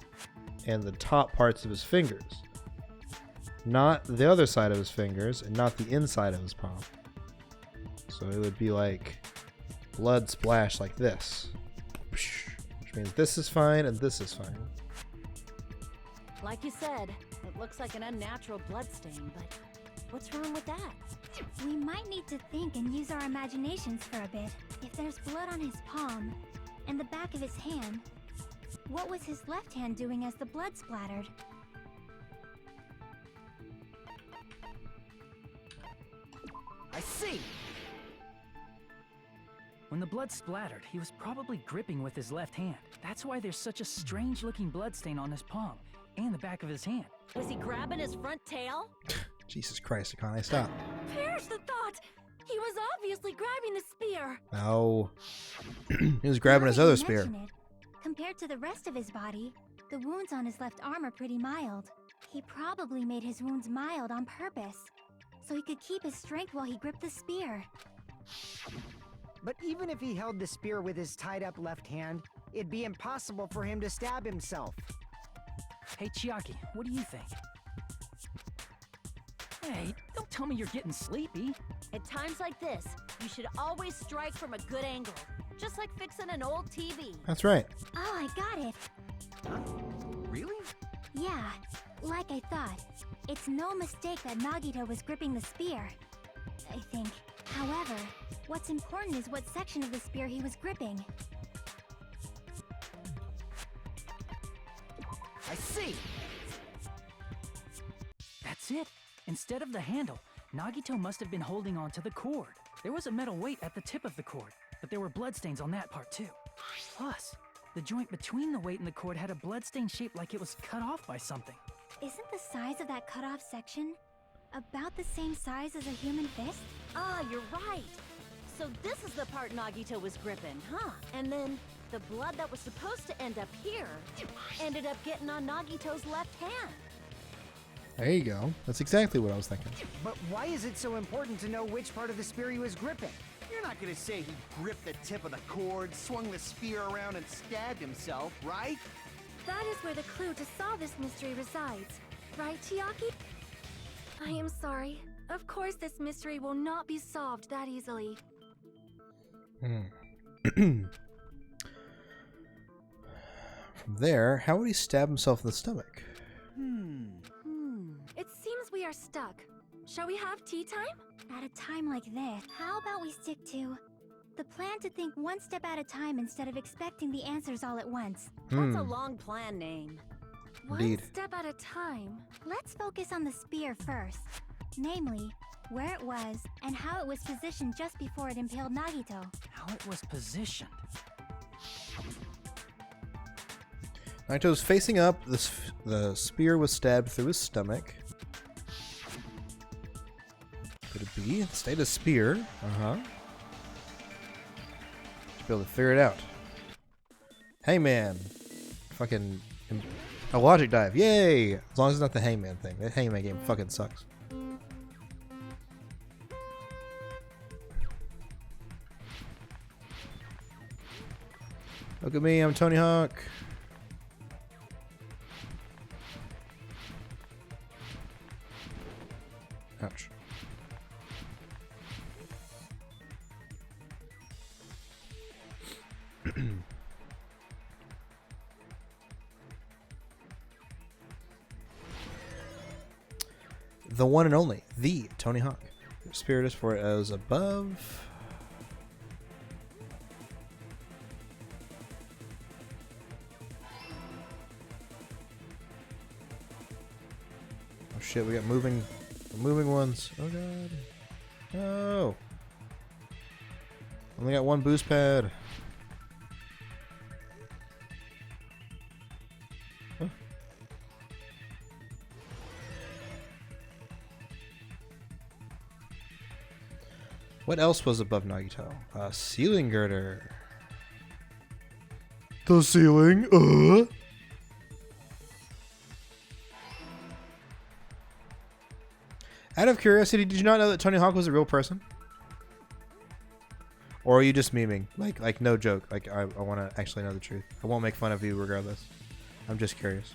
and the top parts of his fingers. Not the other side of his fingers and not the inside of his palm. So it would be like blood splash like this. Which means this is fine and this is fine.
Like you said, it looks like an unnatural bloodstain, but what's wrong with that?
We might need to think and use our imaginations for a bit. If there's blood on his palm and the back of his hand, what was his left hand doing as the blood splattered?
I see.
When the blood splattered, he was probably gripping with his left hand. That's why there's such a strange-looking bloodstain on his palm and the back of his hand.
Was he grabbing his front tail?
Jesus Christ, Akane, stop.
Perish the thought! He was obviously grabbing the spear!
No. He was grabbing
Now
his
that
other
you
spear.
mention it, compared to the rest of his body, the wounds on his left arm are pretty mild. He probably made his wounds mild on purpose, so he could keep his strength while he gripped the spear.
But even if he held the spear with his tied up left hand, it'd be impossible for him to stab himself.
Hey, Chiaki, what do you think? Hey, don't tell me you're getting sleepy.
At times like this, you should always strike from a good angle. Just like fixing an old TV.
That's right.
Oh, I got it!
Really?
Yeah, like I thought. It's no mistake that Nagito was gripping the spear, I think. However, what's important is what section of the spear he was gripping.
I see.
That's it. Instead of the handle, Nagito must have been holding on to the cord. There was a metal weight at the tip of the cord, but there were bloodstains on that part too. Plus, the joint between the weight and the cord had a bloodstain shaped like it was cut off by something.
Isn't the size of that cut-off section about the same size as a human fist?
Ah, you're right. So this is the part Nagito was gripping, huh? And then the blood that was supposed to end up here ended up getting on Nagito's left hand.
There you go. That's exactly what I was thinking.
But why is it so important to know which part of the spear he was gripping?
You're not gonna say he gripped the tip of the cord, swung the spear around, and stabbed himself, right?
That is where the clue to solve this mystery resides. Right, Chiaki? I am sorry. Of course, this mystery will not be solved that easily.
From there, how would he stab himself in the stomach?
It seems we are stuck. Shall we have tea time?
At a time like this, how about we stick to the plan to think one step at a time instead of expecting the answers all at once?
That's a long plan name.
Indeed.
One step at a time.
Let's focus on the spear first. Namely, where it was and how it was positioned just before it impaled Nagito.
How it was positioned.
Nagito's facing up. The spear was stabbed through his stomach. Could it be? It stayed a spear. Should be able to figure it out. Hangman. Fucking... A logic dive. Yay! As long as it's not the Hangman thing. That Hangman game fucking sucks. Look at me, I'm Tony Hawk. Ouch. The one and only, the Tony Hawk. Spirit is for it as above. Oh shit, we got moving ones. Oh god. No. Only got one boost pad. Huh. What else was above Nagito? A ceiling girder. The ceiling? Out of curiosity, did you not know that Tony Hawk was a real person? Or are you just memeing? Like no joke. Like I want to actually know the truth. I won't make fun of you regardless. I'm just curious.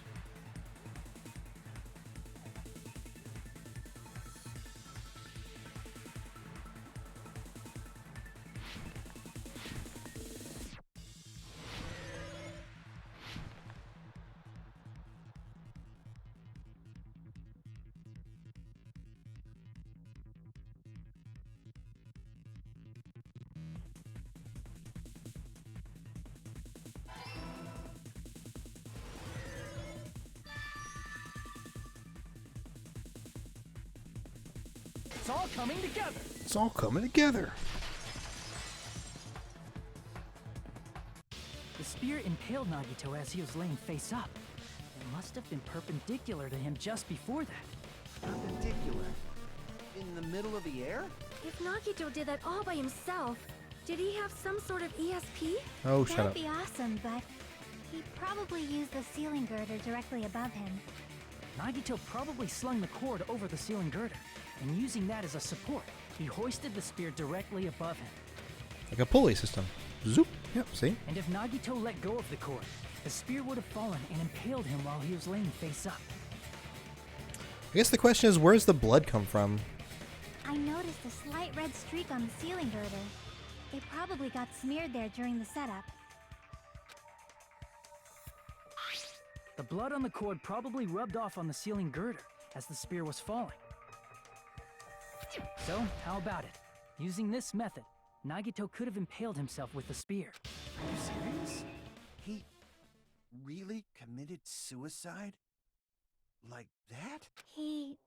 It's all coming together.
It's all coming together.
The spear impaled Nagito as he was laying face up. It must have been perpendicular to him just before that.
Perpendicular? In the middle of the air?
If Nagito did that all by himself, did he have some sort of ESP?
Oh, shut
That'd
up.
be awesome, but he probably used the ceiling girder directly above him.
Nagito probably slung the cord over the ceiling girder, and using that as a support, he hoisted the spear directly above him.
Like a pulley system. Zoop. Yep, see?
And if Nagito let go of the cord, the spear would have fallen and impaled him while he was laying face up.
I guess the question is, where's the blood come from?
I noticed a slight red streak on the ceiling girder. It probably got smeared there during the setup.
The blood on the cord probably rubbed off on the ceiling girder as the spear was falling. So, how about it? Using this method, Nagito could have impaled himself with the spear.
Are you serious? He really committed suicide? Like that?
He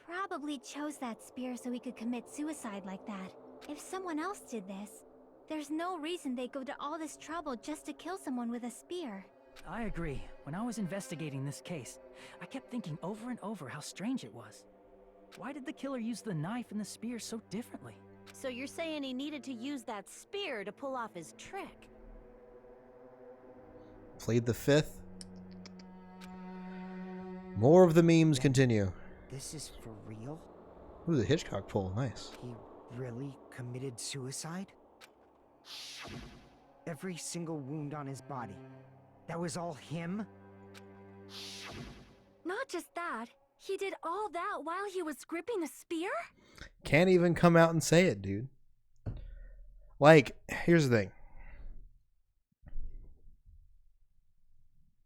probably chose that spear so he could commit suicide like that. If someone else did this, there's no reason they'd go to all this trouble just to kill someone with a spear.
I agree. When I was investigating this case, I kept thinking over and over how strange it was. Why did the killer use the knife and the spear so differently?
So you're saying he needed to use that spear to pull off his trick?
Plead the fifth. More of the memes continue.
This is for real?
Ooh, the Hitchcock pull. Nice.
He really committed suicide? Every single wound on his body. That was all him?
Not just that, He did all that while he was gripping the spear?
Can't even come out and say it, dude. Like, here's the thing.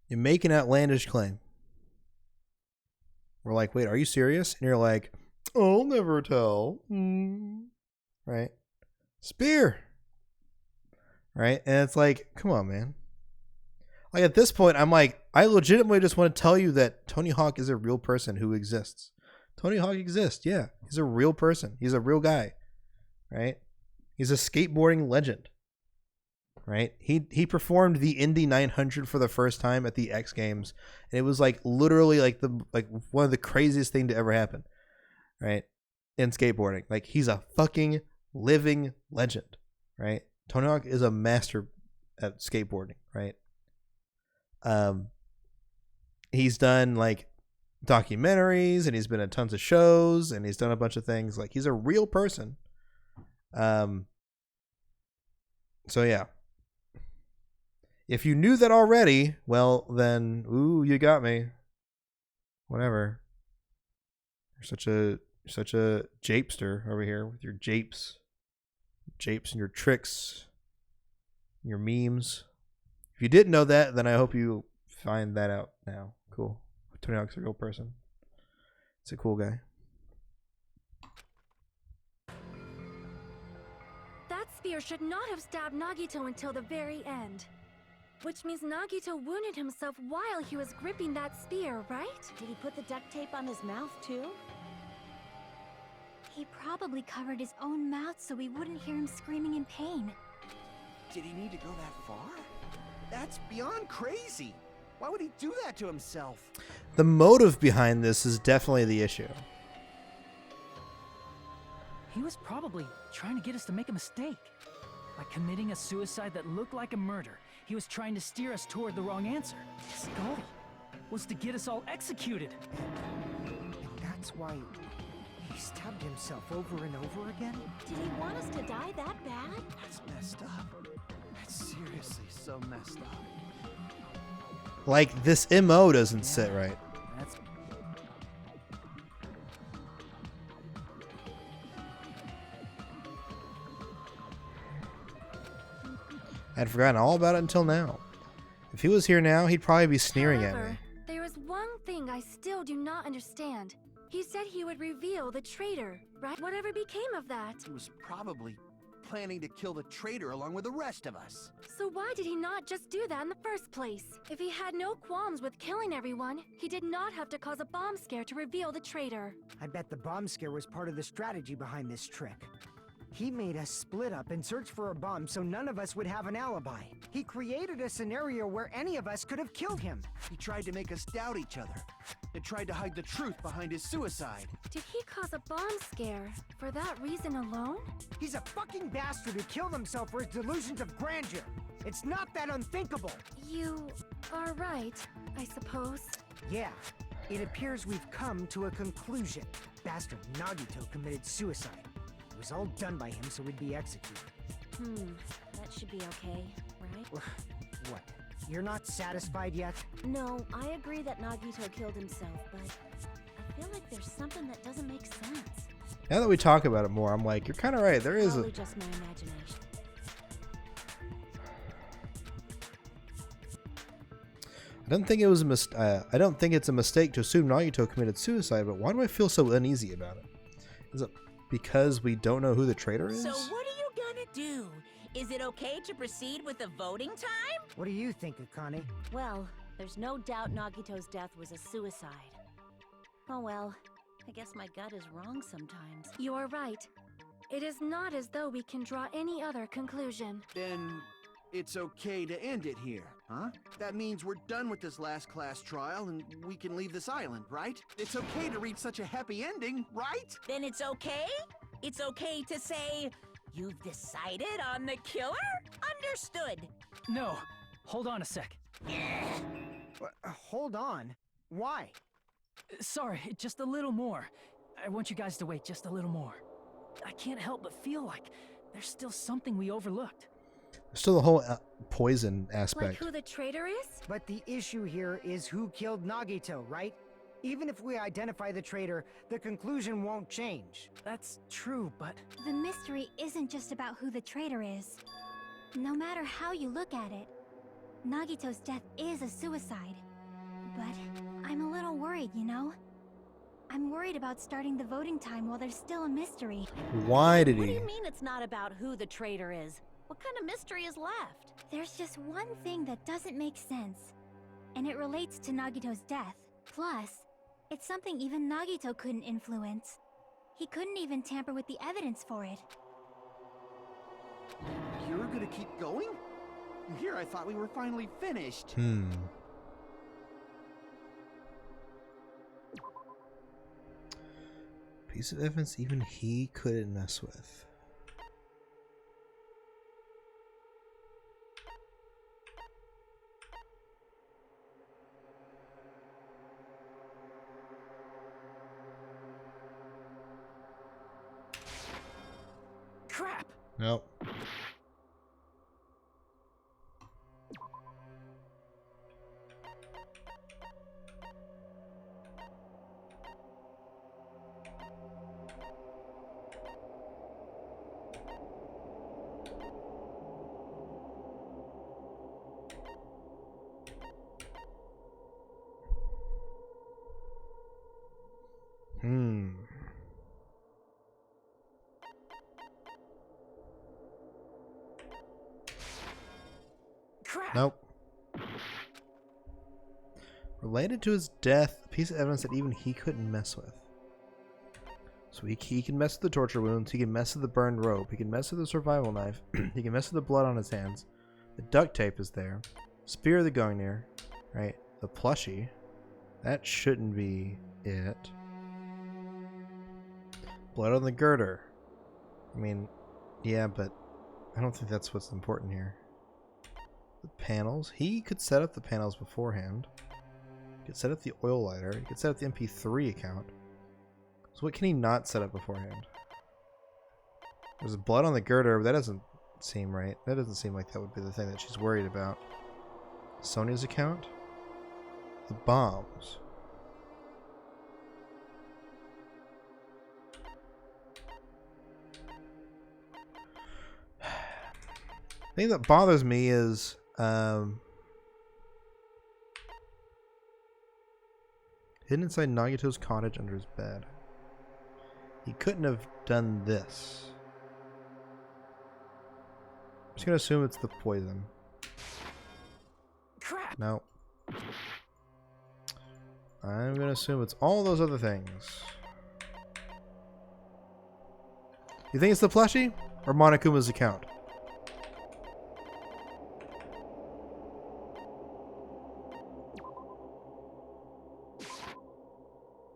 You make an outlandish claim. We're like, wait, are you serious? And you're like, I'll never tell. Right? Spear. Right? And it's like, come on, man. Like, at this point, I'm like, I legitimately just want to tell you that Tony Hawk is a real person who exists. Tony Hawk exists, yeah. He's a real person. He's a real guy. Right? He's a skateboarding legend. Right? He performed the Indy 900 for the first time at the X Games, and it was like literally like one of the craziest thing to ever happen. Right? In skateboarding. Like, he's a fucking living legend. Right? Tony Hawk is a master at skateboarding, right? He's done like documentaries, and he's been in tons of shows, and he's done a bunch of things. Like, he's a real person. So yeah. If you knew that already, well then, ooh, you got me. Whatever. You're such a japester over here with your japes and your tricks, your memes. If you didn't know that, then I hope you find that out now. Cool. Tony Hawk's a real person. It's a cool guy.
That spear should not have stabbed Nagito until the very end. Which means Nagito wounded himself while he was gripping that spear, right?
Did he put the duct tape on his mouth, too?
He probably covered his own mouth so we wouldn't hear him screaming in pain.
Did he need to go that far? That's beyond crazy. Why would he do that to himself?
The motive behind this is definitely the issue.
He was probably trying to get us to make a mistake. By committing a suicide that looked like a murder, he was trying to steer us toward the wrong answer. His goal was to get us all executed.
And that's why he stabbed himself over and over again?
Did he want us to die that bad?
That's messed up. That's seriously so messed up.
Like, this MO doesn't sit right.
That's
I'd forgotten all about it until now. If he was here now, he'd probably be sneering at
However,
me.
there is one thing I still do not understand. He said he would reveal the traitor, right? Whatever became of that?
He was probably planning to kill the traitor along with the rest of us.
So why did he not just do that in the first place? If he had no qualms with killing everyone, he did not have to cause a bomb scare to reveal the traitor.
I bet the bomb scare was part of the strategy behind this trick. He made us split up and search for a bomb so none of us would have an alibi. He created a scenario where any of us could have killed him.
He tried to make us doubt each other. And tried to hide the truth behind his suicide.
Did he cause a bomb scare for that reason alone?
He's a fucking bastard who killed himself for his delusions of grandeur. It's not that unthinkable.
You are right, I suppose.
Yeah, it appears we've come to a conclusion. Bastard Nagito committed suicide. It was all done by him so we'd be executed.
That should be okay, right?
What? You're not satisfied yet?
No, I agree that Nagito killed himself, but I feel like there's something that doesn't make sense.
Now that we talk about it more, I'm like, you're kind of right. There is
Probably
a...
just my imagination.
I don't think it was I don't think it's a mistake to assume Nagito committed suicide, but why do I feel so uneasy about it? Is it because we don't know who the traitor is?
So what are you gonna do? Is it okay to proceed with the voting time?
What do you think, Akane?
Well, there's no doubt Nagito's death was a suicide. Oh well, I guess my gut is wrong sometimes.
You are right. It is not as though we can draw any other conclusion.
Then it's okay to end it here, huh? That means we're done with this last class trial and we can leave this island, right? It's okay to reach such a happy ending, right?
Then it's okay? It's okay to say, you've decided on the killer? Understood.
no. Hold on a sec.
Hold on. Why?
Sorry, just a little more. I want you guys to wait just a little more. I can't help but feel like there's still something we overlooked.
There's still the whole poison
Like
aspect.
who the traitor is?
But the issue here is who killed Nagito, right? Even if we identify the traitor, the conclusion won't change.
That's true, but
The mystery isn't just about who the traitor is. No matter how you look at it, Nagito's death is a suicide. But I'm a little worried, you know? I'm worried about starting the voting time while there's still a mystery.
Why did
What do
he?
you mean it's not about who the traitor is? What kind of mystery is left?
There's just one thing that doesn't make sense, and it relates to Nagito's death. Plus, it's something even Nagito couldn't influence. He couldn't even tamper with the evidence for it.
You're gonna keep going? Here I thought we were finally finished.
Piece of evidence even he couldn't mess with.
crap!
Nope.
Crap!
Nope. Related to his death, a piece of evidence that even he couldn't mess with. So he can mess with the torture wounds, he can mess with the burned rope, he can mess with the survival knife, he can mess with the blood on his hands. The duct tape is there. Spear of the Gungnir, right? The plushie. That shouldn't be it. Blood on the girder. I mean, yeah, but I don't think that's what's important here. The panels. He could set up the panels beforehand. He could set up the oil lighter. He could set up the MP3 account. So what can he not set up beforehand? There's blood on the girder, but that doesn't seem right. That doesn't seem like that would be the thing that she's worried about. Sonia's account? The bombs. The thing that bothers me is hidden inside Nagito's cottage under his bed. He couldn't have done this. I'm just gonna assume it's the poison.
Crap!
No. I'm gonna assume it's all those other things. You think it's the plushie or Monokuma's account?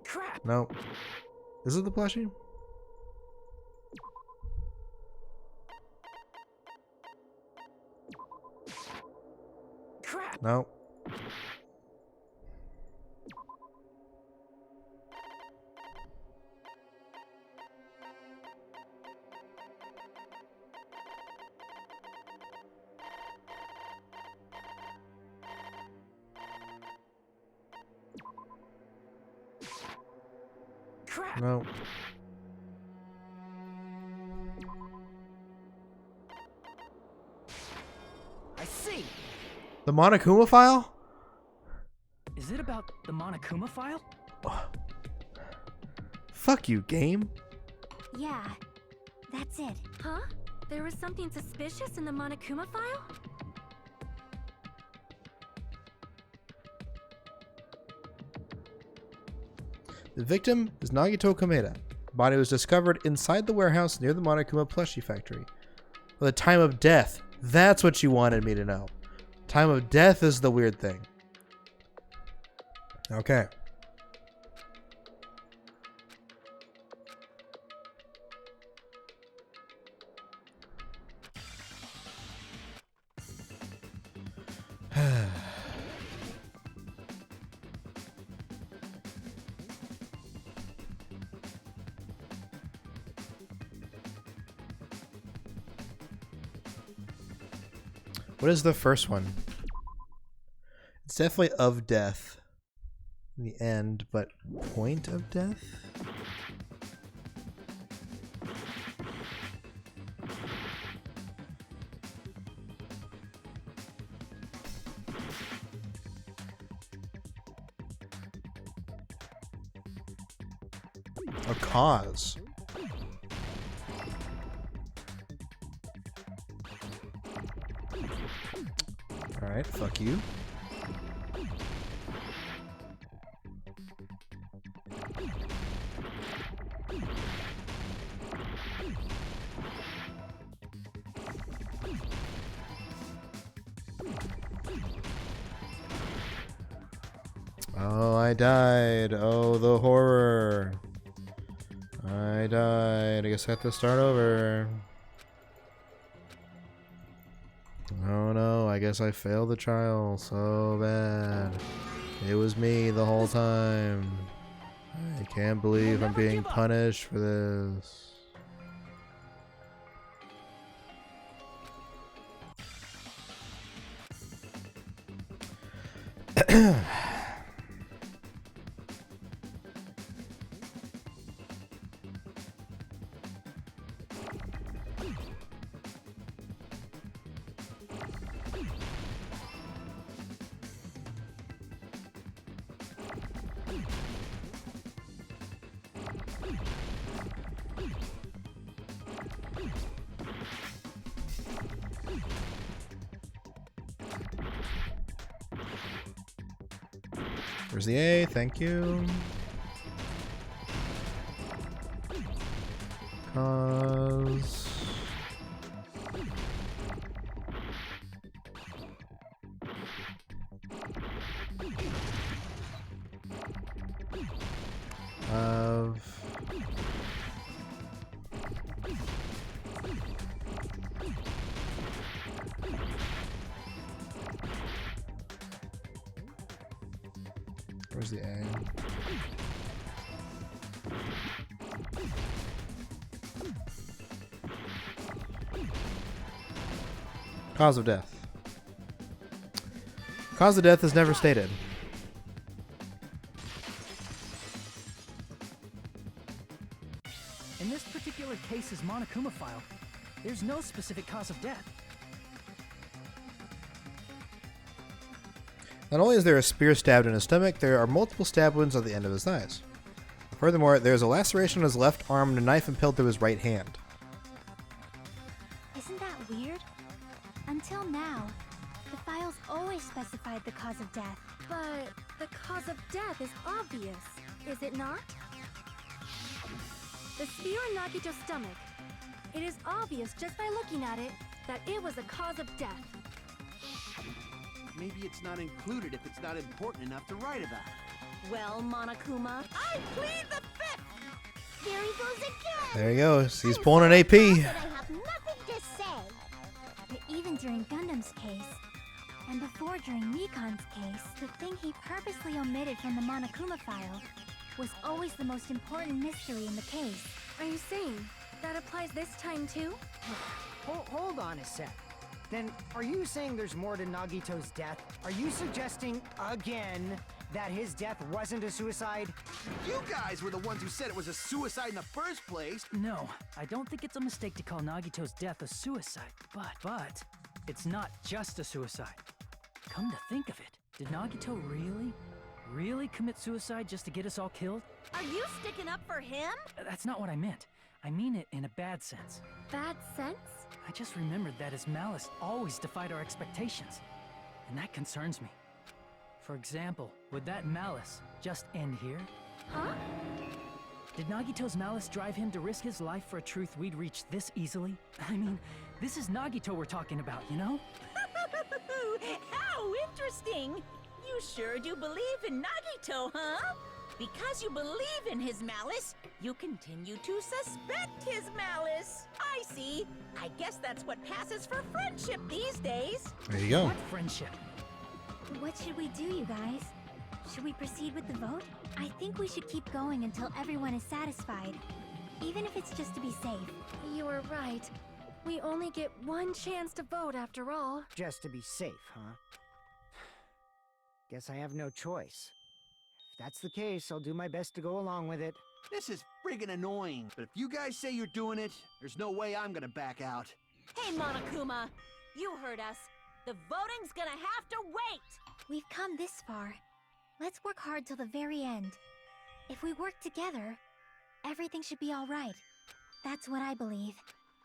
Crap!
No. Is it the plushie?
Crap!
No.
Crap!
No.
I see!
The Monokuma file?
Is it about the Monokuma file?
Fuck you, game.
Yeah, that's it.
Huh? There was something suspicious in the Monokuma file?
The victim is Nagito Kameda. Body was discovered inside the warehouse near the Monokuma plushie factory. The time of death. That's what you wanted me to know. Time of death is the weird thing. Okay. What is the first one? It's definitely of death. The end, but point of death? A cause. Alright, fuck you. Oh, I died. Oh, the horror. I died. I guess I have to start over. Oh no, I guess I failed the trial so bad. It was me the whole time. I can't believe I'm being punished for this. Where's the A? Thank you. Cause. Of. Where's the A? Cause of death. Cause of death is never stated.
In this particular case's Monokuma file, there's no specific cause of death.
Not only is there a spear stabbed in his stomach, there are multiple stab wounds on the end of his thighs. Furthermore, there is a laceration on his left arm and a knife impaled through his right hand.
Isn't that weird? Until now, the files always specified the cause of death.
But the cause of death is obvious, is it not? The spear in Nagito's stomach. It is obvious just by looking at it that it was a cause of death.
Maybe it's not included if it's not important enough to write about.
Well, Monokuma,
I plead the fifth!
There he goes again!
There he goes. He's pulling an AP.
But I have nothing to say.
But even during Gundam's case, and before during Mikan's case, the thing he purposely omitted from the Monokuma file was always the most important mystery in the case.
Are you saying that applies this time too?
Hold on a sec. Then, are you saying there's more to Nagito's death? Are you suggesting, again, that his death wasn't a suicide?
You guys were the ones who said it was a suicide in the first place.
No, I don't think it's a mistake to call Nagito's death a suicide. But it's not just a suicide. Come to think of it, did Nagito really commit suicide just to get us all killed?
are you sticking up for him?
That's not what I meant. I mean it in a bad sense.
Bad sense?
I just remembered that his malice always defied our expectations, and that concerns me. For example, would that malice just end here?
Huh?
Did Nagito's malice drive him to risk his life for a truth we'd reach this easily? I mean, this is Nagito we're talking about, you know?
How interesting! You sure do believe in Nagito, huh? Because you believe in his malice, you continue to suspect his malice. I see. I guess that's what passes for friendship these days.
There you go.
What friendship?
What should we do, you guys? Should we proceed with the vote? I think we should keep going until everyone is satisfied, even if it's just to be safe.
You are right. We only get one chance to vote after all.
Just to be safe, huh? Guess I have no choice. If that's the case, I'll do my best to go along with it.
This is friggin' annoying, but if you guys say you're doing it, there's no way I'm gonna back out.
Hey, Monokuma, you heard us. The voting's gonna have to wait.
We've come this far. Let's work hard till the very end. If we work together, everything should be all right. That's what I believe.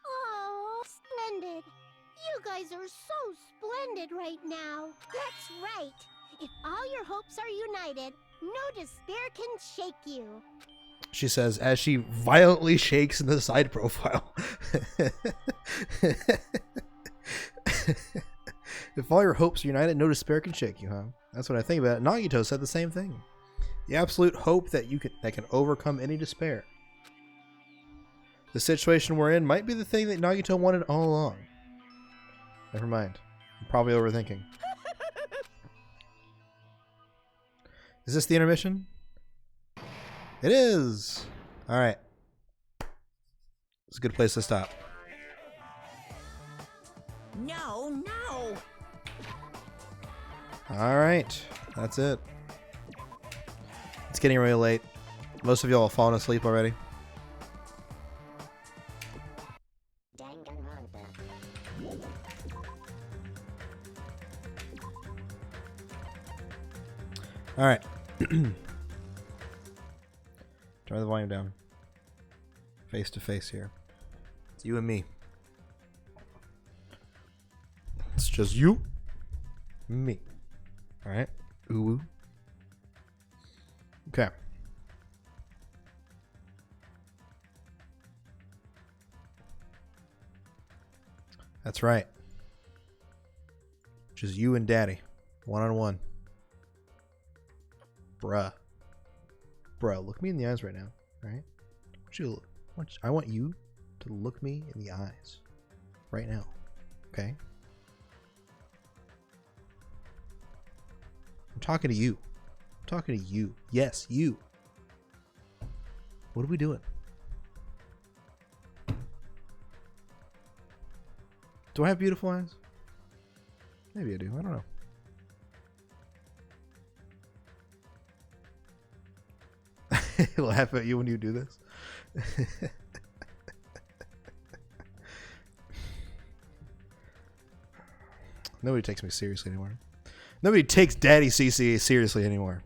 Oh, splendid. You guys are so splendid right now. That's right. If all your hopes are united, no despair can shake you.
She says as she violently shakes in the side profile. If all your hopes are united, no despair can shake you, huh? That's what I think about it. Nagito said the same thing. The absolute hope that can overcome any despair. The situation we're in might be the thing that Nagito wanted all along. Never mind. I'm probably overthinking. Is this the intermission? It is! Alright. It's a good place to stop.
No, no!
Alright. That's it. It's getting really late. Most of y'all have fallen asleep already. Alright. Turn the volume down. Face to face here. It's you and me. It's just you, me. Alright. Ooh. Okay. That's right. Just you and Daddy. One-on-one. Bruh. Bruh, look me in the eyes right now. Alright? I want you to look me in the eyes. Right now. Okay? I'm talking to you. I'm talking to you. Yes, you. What are we doing? Do I have beautiful eyes? Maybe I do. I don't know. Laugh at you when you do this. Nobody takes me seriously anymore. Nobody takes Daddy CCA seriously anymore.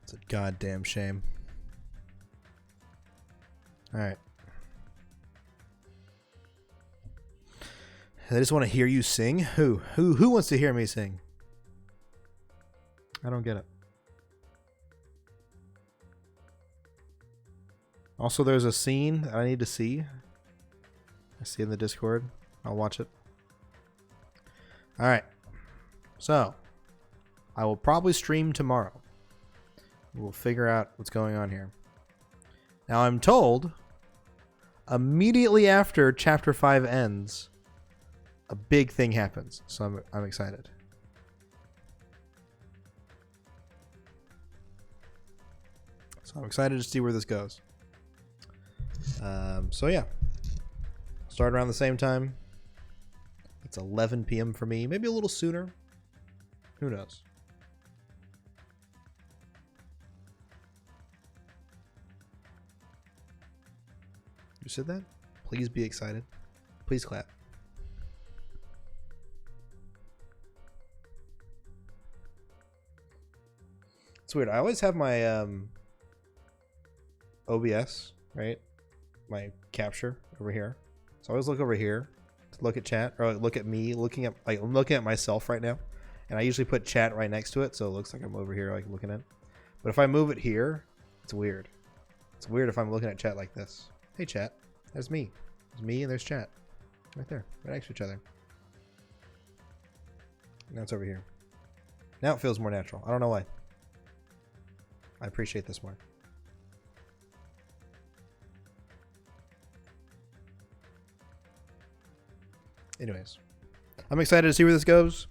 It's a goddamn shame. Alright. I just want to hear you sing. Who wants to hear me sing? I don't get it. Also, there's a scene that I need to see. I see in the Discord. I'll watch it. Alright. So, I will probably stream tomorrow. We'll figure out what's going on here. Now, I'm told, immediately after Chapter 5 ends, a big thing happens. So I'm excited. So I'm excited to see where this goes. So yeah. Start around the same time. It's 11 p.m. for me. Maybe a little sooner. Who knows? You said that? Please be excited. Please clap. It's weird. I always have my OBS, right? My capture over here. So I always look over here to look at chat, or look at me looking at, like, I'm looking at myself right now, and I usually put chat right next to it, so it looks like I'm over here, like, looking at it. But if I move it here, it's weird. It's weird if I'm looking at chat like this. Hey, chat. There's me. There's me and there's chat. Right there. Right next to each other. Now it's over here. Now it feels more natural. I don't know why. I appreciate this more. Anyways, I'm excited to see where this goes.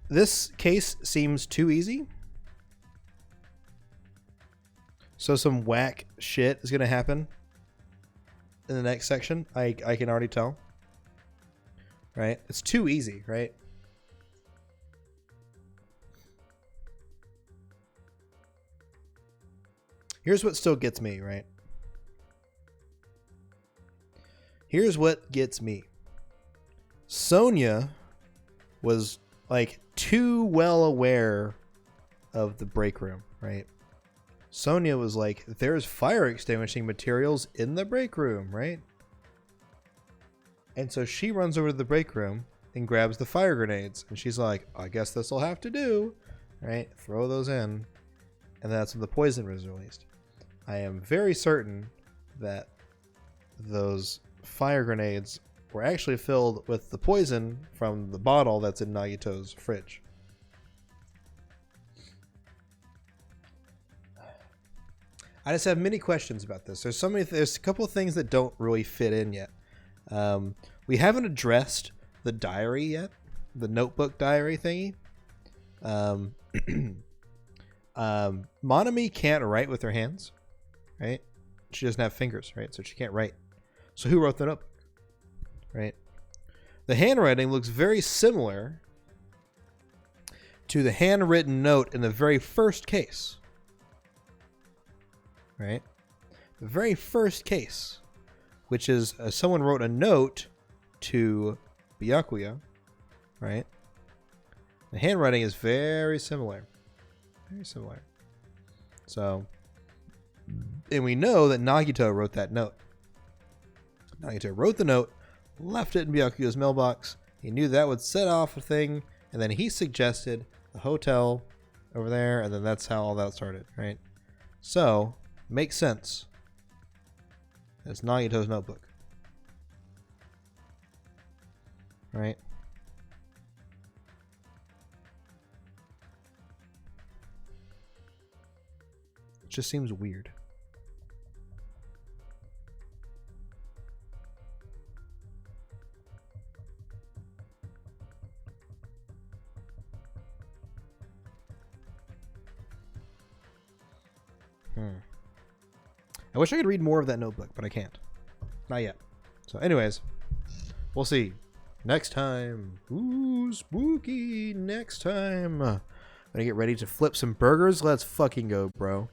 This case seems too easy. So some whack shit is going to happen in the next section. I can already tell. Right? It's too easy, right? Here's what still gets me, right? Here's what gets me. Sonia was like too well aware of the break room, right? Sonia was like, there's fire extinguishing materials in the break room, right? And so she runs over to the break room and grabs the fire grenades. And she's like, I guess this will have to do, right? Throw those in. And that's when the poison was released. I am very certain that those fire grenades were actually filled with the poison from the bottle that's in Nagito's fridge. I just have many questions about this. There's a couple of things that don't really fit in yet. We haven't addressed the diary yet, the notebook diary thingy. Monami can't write with her hands, right? She doesn't have fingers, right? So she can't write. So who wrote the notebook, right? The handwriting looks very similar to the handwritten note in the very first case, right? The very first case, which is someone wrote a note to Byakuya, right? The handwriting is very similar. Very similar. So, and we know that Nagito wrote that note. Nagito wrote the note, left it in Byakuya's mailbox. He knew that would set off a thing, and then he suggested the hotel over there, and then that's how all that started, right? So, makes sense. It's Nagito's notebook. Right? It just seems weird. I wish I could read more of that notebook, but I can't. Not yet. So anyways, we'll see. Next time. Ooh, spooky. Next time. Gonna get ready to flip some burgers. Let's fucking go, bro.